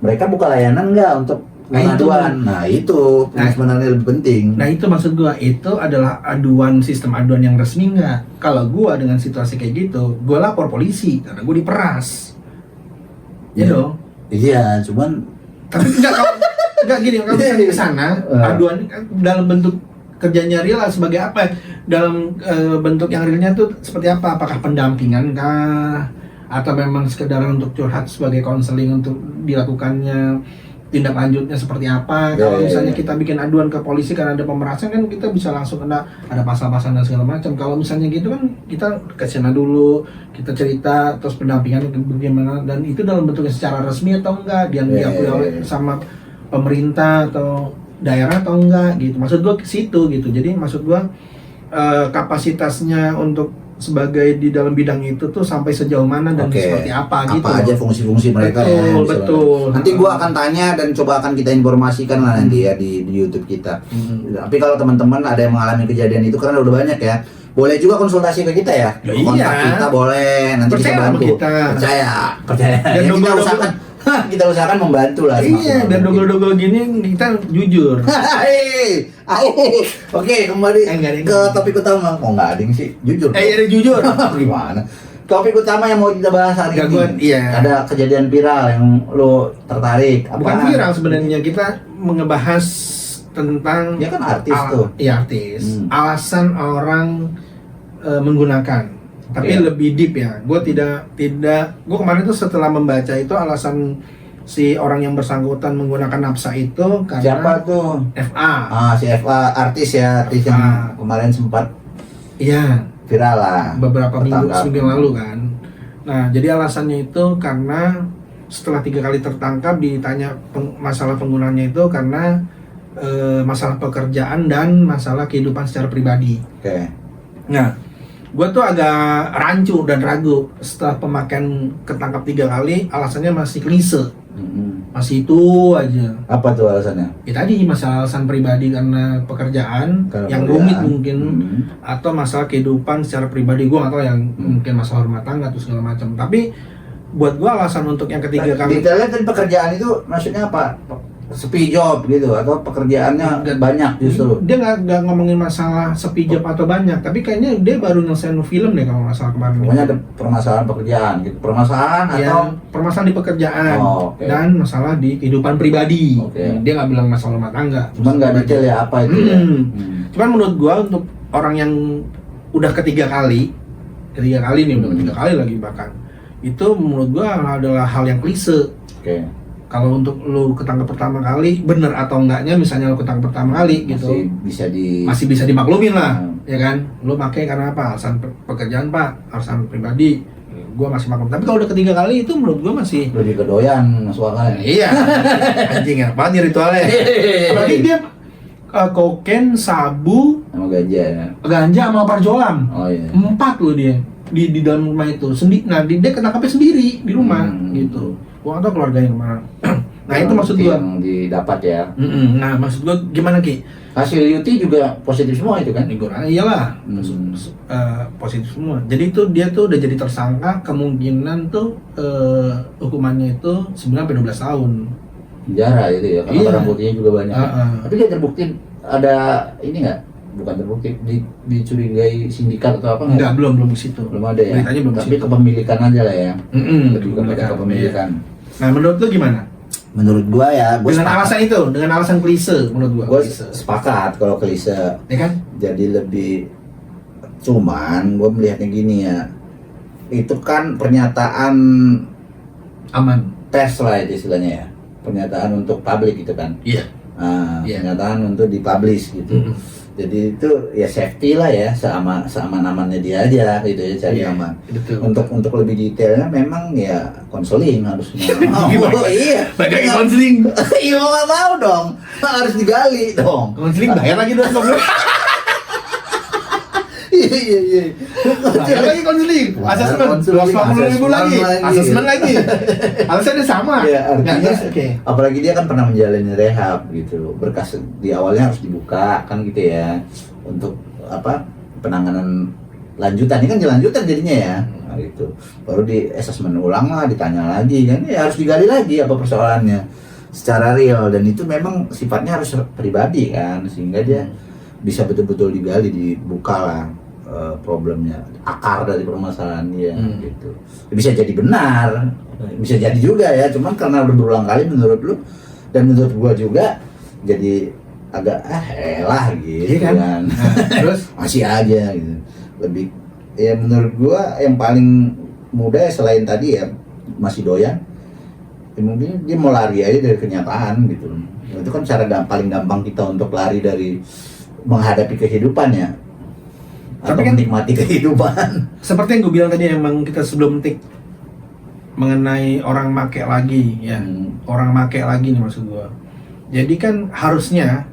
mereka buka layanan nggak untuk pengaduan? Nah itu yang sebenarnya lebih penting. Nah itu maksud gua, itu adalah sistem aduan yang resmi nggak? Kalau gua dengan situasi kayak gitu, gua lapor polisi karena gua diperas. Ya dong. Iya, cuman Tapi enggak gini, kalau misalnya ke sana, aduan dalam bentuk kerjanya real sebagai apa? Dalam bentuk yang realnya tuh seperti apa? Apakah pendampingan kah? Atau memang sekedar untuk curhat sebagai konseling untuk dilakukannya tindak lanjutnya seperti apa? Kalau misalnya kita bikin aduan ke polisi karena ada pemerasan kan kita bisa langsung kena ada pasal-pasal dan segala macam. Kalau misalnya gitu kan kita ke sana dulu, kita cerita terus pendampingan bagaimana, dan itu dalam bentuknya secara resmi atau enggak, dia diakui oleh sama pemerintah atau daerah atau enggak gitu. Maksud gua ke situ gitu. Jadi maksud gua kapasitasnya untuk sebagai di dalam bidang itu tuh sampai sejauh mana dan seperti apa gitu. Apa aja fungsi-fungsi mereka betul. Nanti gua akan tanya dan coba akan kita informasikan lah nanti ya di YouTube kita. Tapi kalau teman-teman ada yang mengalami kejadian itu karena udah banyak ya, boleh juga konsultasi ke kita ya. Kontak kita boleh, nanti percaya kita bantu. Percaya. Dan kita usahakan membantu lah. Iya, dan dogol-dogol gini kita jujur. Oke, kembali ke topik utama. Oh nggak ading sih, jujur. Ada jujur. Gimana? Topik utama yang mau kita bahas hari ini. Iya. Ada kejadian viral yang lo tertarik. Bukan viral sebenarnya, kita mengebahas tentang ya kan artis tuh. Iya, artis. Alasan orang menggunakan. Tapi lebih deep ya. Gue gue kemarin tuh setelah membaca itu alasan si orang yang bersangkutan menggunakan nafsa itu karena siapa tuh? FA. Si FA artis yang kemarin sempat viral lah. Beberapa minggu lalu kan. Nah, jadi alasannya itu karena setelah 3 kali tertangkap ditanya masalah penggunaannya itu karena masalah pekerjaan dan masalah kehidupan secara pribadi. Nah, gue tuh agak rancu dan ragu setelah pemakaian ketangkap 3 kali, alasannya masih klise, masih itu aja. Apa tuh alasannya? Ya tadi masalah alasan pribadi karena pekerjaan yang rumit mungkin, atau masalah kehidupan secara pribadi gue atau yang mungkin masalah rumah tangga atau segala macam. Tapi buat gue alasan untuk yang ketiga kali. Detailnya tadi pekerjaan itu maksudnya apa? Sepi job gitu atau pekerjaannya banyak justru? Dia nggak ngomongin masalah sepi job atau banyak, tapi kayaknya dia baru nyelesain film deh kalau masalah kemarin. Pokoknya ada permasalahan pekerjaan gitu. Permasalahan atau permasalahan di pekerjaan dan masalah di kehidupan pribadi. Dia nggak bilang masalah rumah tangga. Cuman nggak detail ya apa itu ya. Cuman menurut gua untuk orang yang udah ketiga kali nih, udah ketiga kali lagi bahkan, itu menurut gua adalah hal yang klise. Kalau untuk lu ketangkep pertama kali, bener atau enggaknya, misalnya lu ketangkep pertama kali gitu, masih bisa dimaklumin lah, ya kan? Lu pakai karena apa? Alasan pekerjaan pak, alasan pribadi, gua masih maklum. Tapi kalau udah ketiga kali itu menurut gua masih lebih kedoyan masuk akal. Iya, anjing apa nih ritualnya? Apalagi dia kokain, sabu, sama ganja sama parjolam. 4 loh dia di dalam rumah itu. Nah dia ketangkapnya sendiri di rumah gitu. Gua nggak tahu keluarganya kemana. Nah itu maksud gua. yang didapat ya. Nah maksud gua gimana Ki? Hasil UT juga positif semua itu kan? Iyalah, positif semua. Jadi itu dia tuh udah jadi tersangka, kemungkinan tuh hukumannya itu 9-12 tahun. Penjara itu ya, karena Iya. barang buktinya juga banyak. Tapi dia terbukti ada ini nggak? Bukan terbukti, dicurigai sindikat atau apa nggak? Enggak, belum ke situ. Belum ada ya. Beritanya belum ke Tapi situ. kepemilikan aja lah ya. Lebih kepada Kepemilikan, kepemilikan. Nah menurut lu gimana? Menurut gua ya, Dengan alasan itu, dengan alasan klise menurut gua klise. sepakat kalau klise. Ya kan? Jadi lebih, cuman gua melihatnya gini ya, itu kan pernyataan Aman. pers lah itu istilahnya ya, pernyataan untuk publik gitu kan. Iya. Iya. Pernyataan untuk dipublish gitu. Jadi itu ya safety lah ya, seaman-amannya dia aja gitu ya, cari Iya, aman. betul. Untuk lebih detailnya memang ya konseling harusnya. Gimana? Iya. Pakai konseling. Iya nggak mau dong, harus digali dong. Konseling bayar lagi dong goblok. Iya. Bayar lagi konseling. Asesmen Konseling, 250.000 lagi. Asesmen lagi. Alasannya sama. Ya, artinya, Nah, terus, oke. apalagi dia kan pernah menjalani rehab gitu, berkas di awalnya harus dibuka kan gitu ya, untuk apa, penanganan lanjutan, ini kan lanjutan jadinya ya, nah, gitu. Baru di asesmen ulang lah, ditanya lagi kan, ya harus digali lagi apa persoalannya secara real, dan itu memang sifatnya harus pribadi kan, sehingga dia bisa betul-betul digali, dibuka lah problemnya, akar dari permasalahan dia gitu. Bisa jadi benar, bisa jadi juga ya, cuman karena udah berulang kali menurut lu dan menurut gua juga jadi agak elah gitu Iya kan? kan. Nah, terus Masih aja gitu. Lebih ya menurut gua yang paling mudah ya, selain tadi ya masih doyan, ya mungkin dia mau lari aja dari kenyataan gitu. Itu kan cara paling gampang kita untuk lari dari menghadapi kehidupan ya, atau Tapi kan- menikmati kehidupan. seperti yang gue bilang tadi, emang kita sebelum tik mengenai orang make lagi ya. Orang make lagi nih maksud gua. Jadi kan harusnya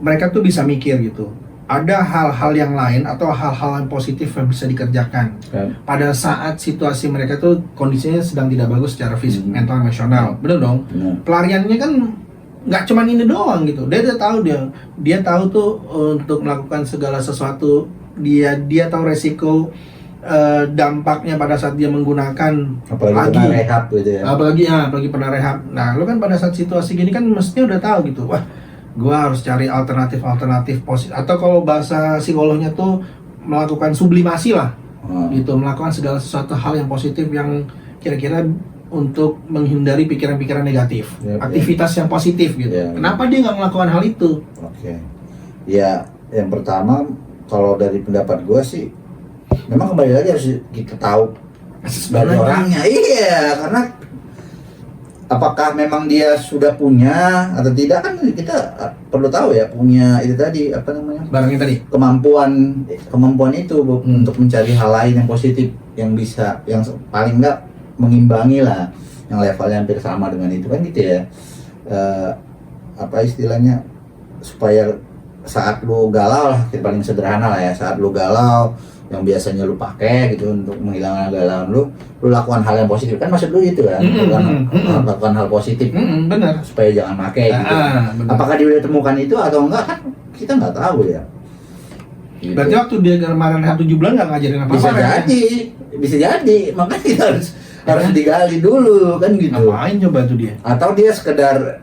mereka tuh bisa mikir gitu. Ada hal-hal yang lain atau hal-hal yang positif yang bisa dikerjakan pada saat situasi mereka tuh kondisinya sedang tidak bagus secara fisik, mental, emosional. Bener dong? Pelariannya kan nggak cuman ini doang gitu. Dia udah tahu, dia tahu tuh untuk melakukan segala sesuatu, dia tahu resiko dampaknya pada saat dia menggunakan, Apalagi pernah rehab gitu ya. apalagi pernah rehab. Nah, lu kan pada saat situasi gini kan mestinya udah tahu gitu. Wah, gua harus cari alternatif positif, atau kalau bahasa psikolognya tuh melakukan sublimasi lah. Gitu, melakukan segala sesuatu hal yang positif yang kira-kira untuk menghindari pikiran-pikiran negatif, aktivitas yang positif gitu. Kenapa dia nggak melakukan hal itu? Oke. Ya, yang pertama kalau dari pendapat gue sih, memang kembali lagi harus kita tahu dari orangnya. Iya, karena apakah memang dia sudah punya atau tidak kan kita perlu tahu ya, punya itu tadi apa namanya, Barangnya tadi. kemampuan itu untuk mencari hal lain yang positif, yang bisa, yang paling enggak mengimbangi lah, yang levelnya hampir sama dengan itu kan gitu ya. Apa istilahnya, supaya saat lu galau lah, yang paling sederhana lah ya, saat lu galau yang biasanya lu pakai gitu untuk menghilangkan galauan lu lakukan hal yang positif kan, maksud lu itu kan, lakukan hal positif, benar, supaya jangan pakai gitu. Apakah dia udah temukan itu atau enggak kan kita nggak tahu ya. Gitu. Berarti waktu dia kemarin 7 bulan nggak ngajarin apa-apa? Bisa jadi, makanya kita harus digali dulu kan gitu. Ngapain coba tuh dia? Atau dia sekedar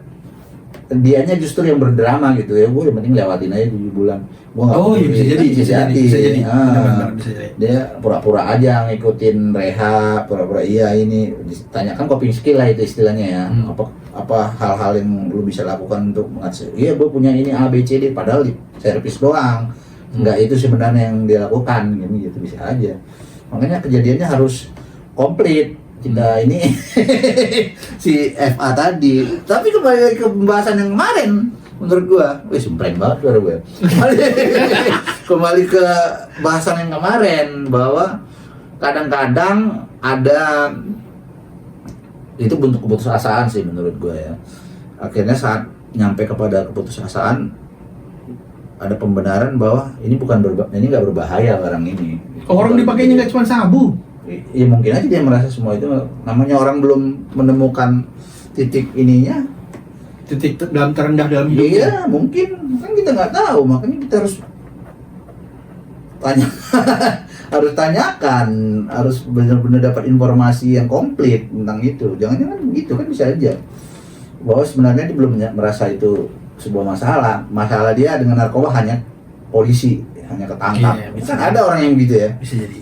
dianya justru yang berdrama gitu ya, gue yang penting lewatin aja 7 bulan. Gua nggak peduli. Bisa jadi. Benar, bisa jadi. Dia pura-pura aja ngikutin rehab, pura-pura iya ini, ditanyakan coping skill lah itu istilahnya ya. Apa hal-hal yang lu bisa lakukan untuk mengatasi, iya gue punya ini A B C D, padahal di servis doang. Enggak itu sebenarnya yang dia lakukan, gitu bisa aja. Makanya kejadiannya harus komplit. Kita ini si FA tadi. Tapi kembali lagi ke pembahasan yang kemarin, menurut gua, sempreng banget suara gue. Kembali ke bahasan yang kemarin, bahwa kadang-kadang ada itu bentuk keputusasaan sih menurut gua ya. Akhirnya saat nyampe kepada keputusasaan, ada pembenaran bahwa ini nggak berbahaya barang ini. Orang dipakainya nggak cuma sabu. Ya mungkin aja dia merasa semua itu, namanya orang belum menemukan titik ininya, titik dalam terendah dalam hidupnya. Iya, mungkin kan kita nggak tahu, makanya kita harus tanya, harus tanyakan, harus benar-benar dapat informasi yang komplit tentang itu. Jangan-jangan gitu kan bisa aja bahwa sebenarnya dia belum merasa itu sebuah masalah dia dengan narkoba hanya polisi, hanya ketangkap. Iya, bisa. Kan ada orang yang gitu ya. Bisa jadi.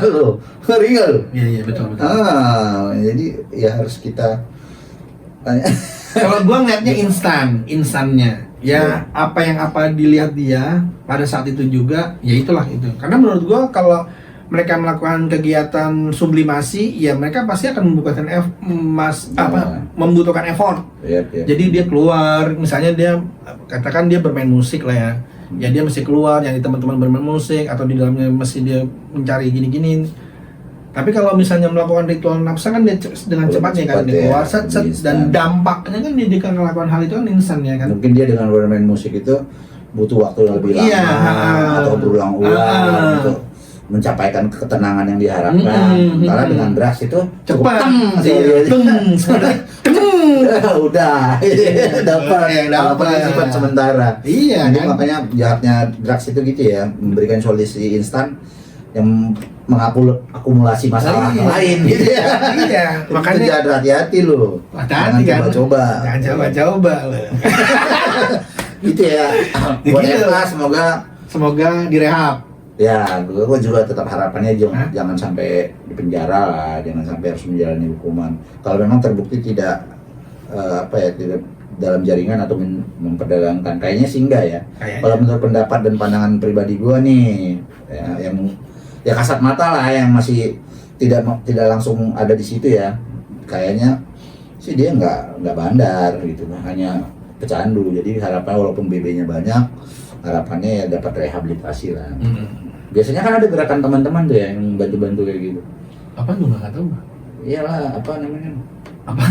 Loh, ngeri nggak lo? Iya betul. Jadi ya harus kita tanya. Kalau gua ngeliatnya insannya. Ya apa dilihat dia pada saat itu juga, ya itulah itu. Karena menurut gua kalau mereka melakukan kegiatan sublimasi, ya mereka pasti akan membutuhkan effort. Yep. Jadi dia keluar, misalnya dia katakan dia bermain musik lah ya. Ya dia mesti keluar, yang teman-teman bermain musik atau di dalamnya mesti dia mencari gini-gini. Tapi kalau misalnya melakukan ritual nafsa kan dia dengan cepatnya kan dia keluar dan dampaknya kan dia jika melakukan hal itu kan instan ya kan. Mungkin dia dengan bermain musik itu butuh waktu yang lebih lama atau berulang-ulang untuk mencapaikan ketenangan yang diharapkan. Karena dengan drugs itu cepat, udah dapat sifat sementara. Iya. Jadi Kan? makanya jahatnya drugs itu gitu ya, memberikan solusi instan yang mengakumulasi masalah lain gitu ya. Iya. Makanya hati-hati loh. Hati-hati kan. Jangan coba-coba. Gitu ya. Buat Eva semoga direhab. Ya, gue juga tetap harapannya jangan sampai di penjara lah, jangan sampai harus menjalani hukuman. Kalau memang terbukti tidak tidak dalam jaringan atau memperdagangkan, kayaknya sih enggak ya. Kalau menurut pendapat dan pandangan pribadi gue nih, ya, yang ya kasat mata lah, yang masih tidak langsung ada di situ ya, kayaknya sih dia nggak bandar gitu, hanya pecandu. Jadi harapannya walaupun BB-nya banyak, harapannya ya dapat rehabilitasi lah. Biasanya kan ada gerakan teman-teman tuh ya yang bantu-bantu kayak gitu. Apa tuh nggak tahu? Iyalah, apa namanya? Apa?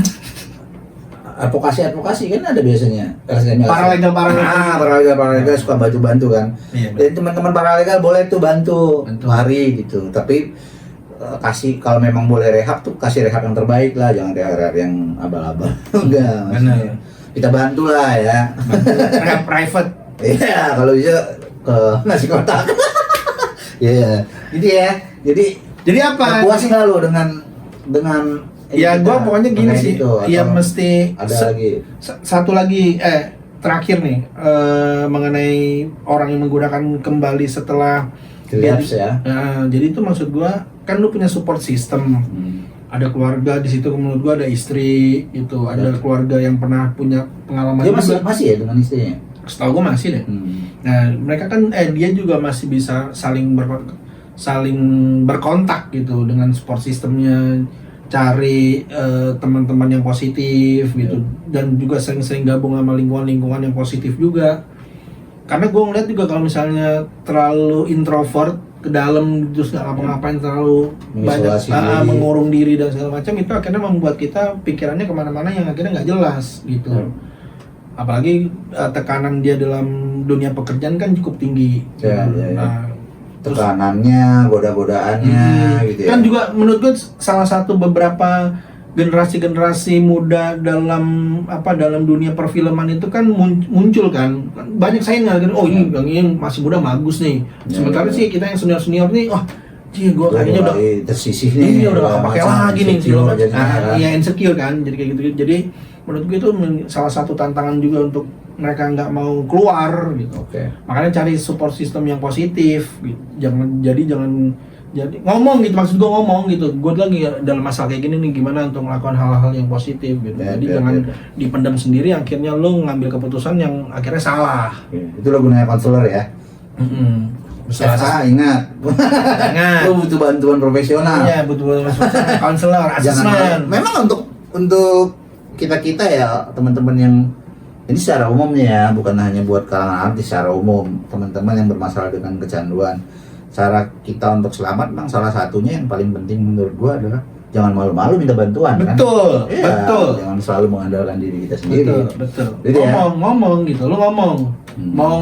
Advokasi kan ada biasanya. Paralegal suka bantu kan. Iya, Dan teman-teman paralegal boleh tuh bantu hari gitu. Tapi kasih, kalau memang boleh rehab tuh kasih rehab yang terbaik lah, jangan rehab yang abal-abal. Enggak. Benar. Kita bantu lah ya. Rehab private. Iya, kalau bisa ke nasi kotak. Iya. Jadi apa? puas nggak lo dengan ya gua pokoknya gini sih. Ya mesti ada lagi. Satu lagi terakhir nih mengenai orang yang menggunakan kembali setelah relapse ya. Jadi itu maksud gua kan lu punya support system. Ada keluarga di situ, menurut gua ada istri itu, ada keluarga yang pernah punya pengalaman. Dia masih ya dengan istrinya. Setahu gua masih deh. Nah, mereka kan dia juga masih bisa saling berkontak gitu dengan support systemnya, cari teman-teman yang positif gitu, dan juga sering-sering gabung sama lingkungan-lingkungan yang positif juga. Karena gue ngeliat juga kalau misalnya terlalu introvert ke dalam terus nggak ngapa-ngapain, terlalu banyak mengurung diri dan segala macam, itu akhirnya membuat kita pikirannya kemana-mana yang akhirnya nggak jelas gitu. Apalagi tekanan dia dalam dunia pekerjaan kan cukup tinggi. Nah, tekanannya, goda-godaannya gitu ya. Kan juga menurut gue salah satu beberapa generasi muda dalam dunia perfilman itu kan muncul kan. Banyak saya ngeliat, oh ini yang masih muda bagus nih. Sementara sih kita yang senior nih, gue kayaknya udah tersisih nih. Ini udah gak pakai lagi nih. Iya, insecure kan, jadi kayak gitu. Jadi menurut gue itu salah satu tantangan juga untuk mereka nggak mau keluar gitu. Makanya cari support system yang positif gitu. Jangan ngomong gitu, maksud gue ngomong gitu. Gue lagi dalam masalah kayak gini nih, gimana untuk melakukan hal-hal yang positif gitu. Jadi jangan dipendam sendiri, akhirnya lo ngambil keputusan yang akhirnya salah. Itu lo gunanya konselor ya. Ingat. Lo butuh bantuan profesional. Iya, butuh bantuan konselor, asesmen. Memang untuk kita ya, teman-teman yang ini secara umumnya ya, bukan hanya buat kalangan artis, secara umum teman-teman yang bermasalah dengan kecanduan, cara kita untuk selamat memang salah satunya yang paling penting menurut gua adalah jangan malu-malu minta bantuan. Betul, kan? Betul. Jangan selalu mengandalkan diri kita sendiri. Betul. Gitu ngomong gitu, lu ngomong. Mau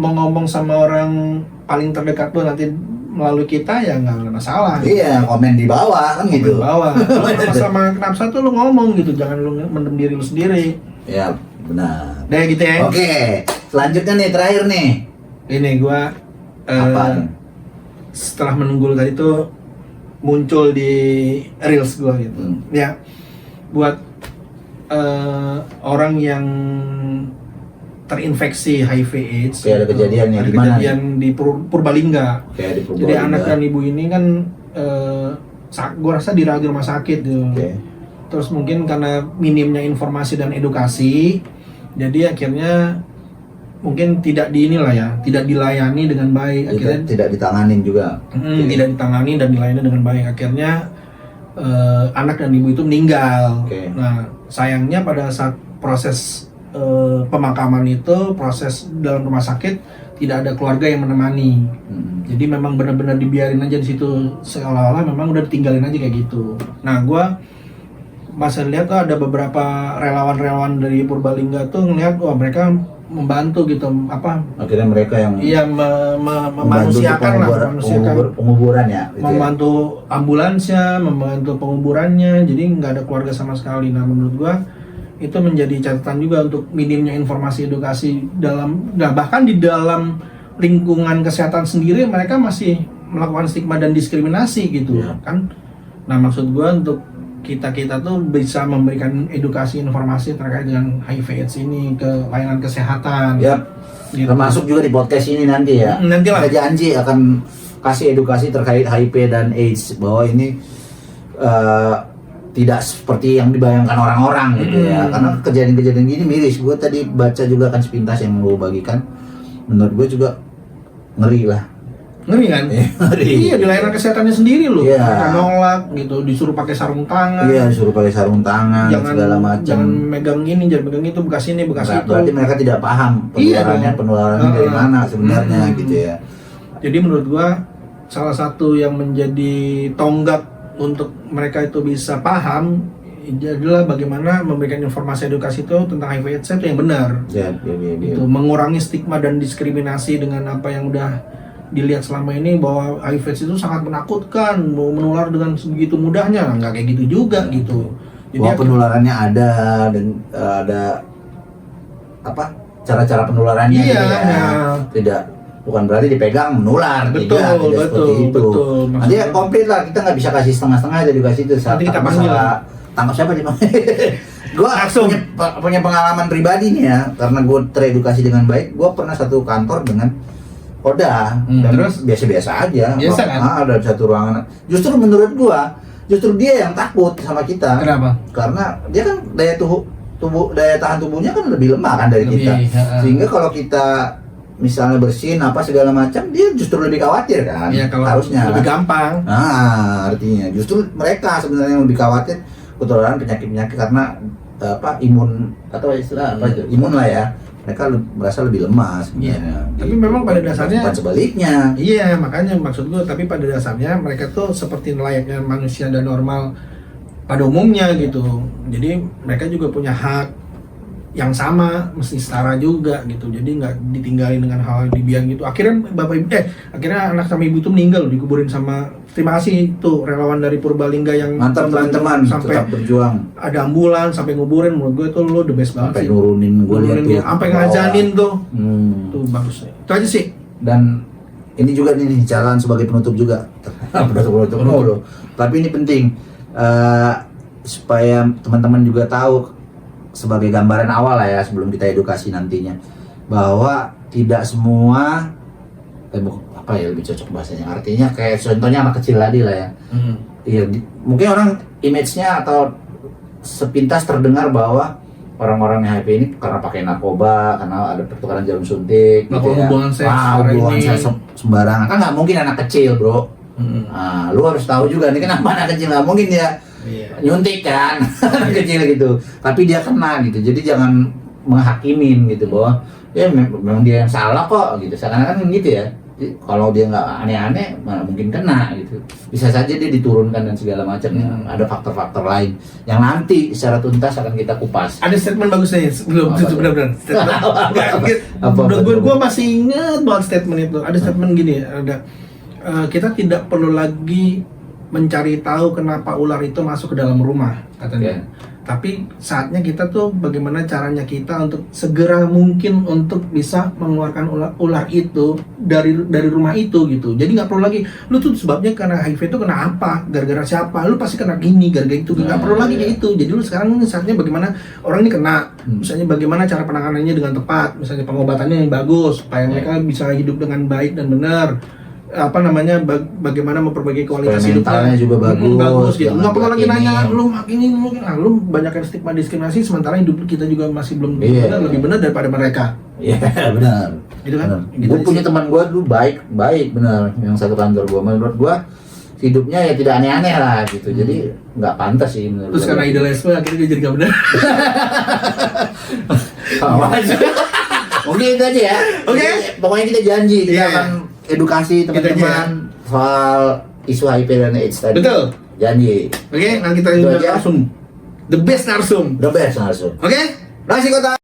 ngomong sama orang paling terdekat lu nanti melalui kita ya nggak ada masalah. Iya, komen di bawah kan gitu. Di bawah. Sama kenapa tuh lu ngomong gitu, jangan lu mendem diri lu sendiri. Ya, benar. Udah gitu ya. Oke, selanjutnya nih terakhir nih. Ini gua Apaan? setelah menunggu tadi tuh muncul di reels gua gitu. Ya, buat orang yang terinfeksi HIV/AIDS. Kayak ada kejadiannya ada di mana kejadian di Purbalingga. Kayak di Jadi Purbalingga. anak dan ibu ini kan gua rasa dirawat di rumah sakit gitu. Oke. Terus mungkin karena minimnya informasi dan edukasi, jadi akhirnya mungkin tidak tidak dilayani dengan baik. Akhirnya Tidak ditanganin juga. tidak ditangani dan dilayani dengan baik. Akhirnya anak dan ibu itu meninggal. Oke. Nah, sayangnya pada saat proses pemakaman itu, proses dalam rumah sakit tidak ada keluarga yang menemani. Jadi memang benar-benar dibiarin aja di situ, seolah-olah memang udah ditinggalin aja kayak gitu. Nah, gua masa lihat tuh ada beberapa relawan-relawan dari Purbalingga tuh ngeliat wah mereka membantu gitu Akhirnya mereka yang memanusiakan lah, penguburan ya. Gitu membantu ambulansnya, membantu penguburannya, jadi nggak ada keluarga sama sekali. Nah, menurut gua itu menjadi catatan juga untuk minimnya informasi edukasi bahkan di dalam lingkungan kesehatan sendiri mereka masih melakukan stigma dan diskriminasi gitu kan. Nah, maksud gua untuk kita tuh bisa memberikan edukasi informasi terkait dengan HIV/AIDS ini ke layanan kesehatan. Ya, gitu. termasuk juga di podcast ini nanti ya. Nantilah. Kita janji akan kasih edukasi terkait HIV dan AIDS bahwa ini tidak seperti yang dibayangkan orang-orang gitu ya. Karena kejadian-kejadian gini miris. Gue tadi baca juga kan sepintas yang gue bagikan. Menurut gue juga ngeri lah. Ngeri kan? Iya, di layanan kesehatannya sendiri loh. Iya. Mereka nolak gitu, disuruh pakai sarung tangan. Iya, disuruh pakai sarung tangan segala macam. Jangan megang ini, jangan megang itu, bekas ini, bekas itu. Berarti mereka tidak paham penularannya dari mana sebenarnya gitu ya. Jadi menurut gua salah satu yang menjadi tonggak untuk mereka itu bisa paham adalah bagaimana memberikan informasi edukasi itu tentang HIV/AIDS itu yang benar. Ya. Itu mengurangi stigma dan diskriminasi dengan apa yang udah dilihat selama ini bahwa HIV/AIDS itu sangat menakutkan, menular dengan sebegitu mudahnya, nggak kayak gitu juga gitu. Jadi Bahwa penularannya ada dan ada cara-cara penularannya iya, gitu ya. Tidak, bukan berarti dipegang menular, betul, tidak seperti itu. betul. Nanti ya komplit lah, kita nggak bisa kasih setengah-setengah aja dikasih itu. Nanti kita panggil. Tangkap siapa nih? Gue punya pengalaman pribadi nih ya, karena gue teredukasi dengan baik. Gue pernah satu kantor dengan Oda dan terus biasa-biasa aja. Biasa kan? Ada satu ruangan. Justru menurut gua, dia yang takut sama kita. Kenapa? Karena dia kan daya tahan tubuhnya kan lebih lemah kan dari kita. Sehingga kalau kita misalnya bersin apa segala macam, dia justru lebih khawatir kan. Iya, kalau harusnya lebih gampang. Nah, artinya justru mereka sebenarnya yang lebih khawatir ketularan penyakit-penyakit karena imun atau istilah apa itu? Imun lah ya. Mereka merasa lebih lemah sebenarnya. Iya. Tapi memang pada dasarnya bukan sebaliknya. Iya, makanya maksud gue, tapi pada dasarnya mereka tuh seperti layaknya manusia dan normal pada umumnya gitu. Jadi mereka juga punya hak yang sama, mesti setara juga gitu. Jadi nggak ditinggalin dengan hal dibiang gitu. Akhirnya akhirnya anak sama ibu itu meninggal loh, dikuburin sama. Terima kasih tuh relawan dari Purbalingga yang mantap teman-teman, sampai tetap berjuang. Ada ambulans sampai nguburin, menurut gue tuh lo the best banget Sampai sih. nurunin gue lihat tuh. Sampai ngajanin tuh. Tuh bagus. Itu aja sih. Dan ini juga nih jalan sebagai penutup juga. penutup dulu. Tapi ini penting supaya teman-teman juga tahu sebagai gambaran awal lah ya sebelum kita edukasi nantinya bahwa tidak semua lebih cocok bahasanya, artinya kayak contohnya anak kecil tadi lah ya. Iya, mungkin orang image-nya atau sepintas terdengar bahwa orang-orang HIV ini karena pakai narkoba, karena ada pertukaran jarum suntik, gitu ya. Hubungan seks sembarangan, kan nggak mungkin anak kecil bro. Nah, lu harus tahu juga nih kenapa anak kecil nggak mungkin dia nyuntik kan, anak kecil gitu. Tapi dia kena gitu, jadi jangan menghakimin gitu bahwa ya memang dia yang salah kok gitu. Seakan-akan kan gitu ya. Kalau dia nggak aneh-aneh, mana mungkin kena gitu. Bisa saja dia diturunkan dan segala macam. Ada faktor-faktor lain yang nanti secara tuntas akan kita kupas. Ada statement bagus nih, belum benar-benar. Gue masih ingat banget statement itu. Ada statement gini, ada kita tidak perlu lagi mencari tahu kenapa ular itu masuk ke dalam rumah, katanya. Tapi saatnya kita tuh bagaimana caranya kita untuk segera mungkin untuk bisa mengeluarkan ular itu dari rumah itu gitu. Jadi nggak perlu lagi lu tuh sebabnya karena HIV itu kena apa, gara-gara siapa, lu pasti kena gini, gara-gara itu, nggak perlu lagi kayak itu. Jadi lu sekarang ini saatnya bagaimana orang ini kena, misalnya bagaimana cara penanganannya dengan tepat, misalnya pengobatannya yang bagus supaya mereka bisa hidup dengan baik dan benar. Apa namanya, bagaimana memperbaiki kualitas hidupnya mentalnya juga bagus, gitu. jangan Nggak perlu lagi ini. nanya lu ini lu banyak yang stigma diskriminasi, sementara hidup kita juga masih belum Iya. benar, lebih benar daripada mereka. Iya benar. Gitu kan? Gitu Gue sih. punya teman gue dulu baik benar, yang satu kantor gue. Menurut gue hidupnya ya tidak aneh-aneh lah gitu. Jadi nggak pantas sih menurut Terus gua. karena idealisme akhirnya dia jadi gak benar. Oke itu aja ya. Oke. Jadi, pokoknya kita janji kita Iya. akan edukasi teman-teman soal isu HIV dan AIDS tadi. Betul. Janji. Oke, nah kita Itu udah aja. narsum. The best narsum. The best langsung. Oke? Nasi kota.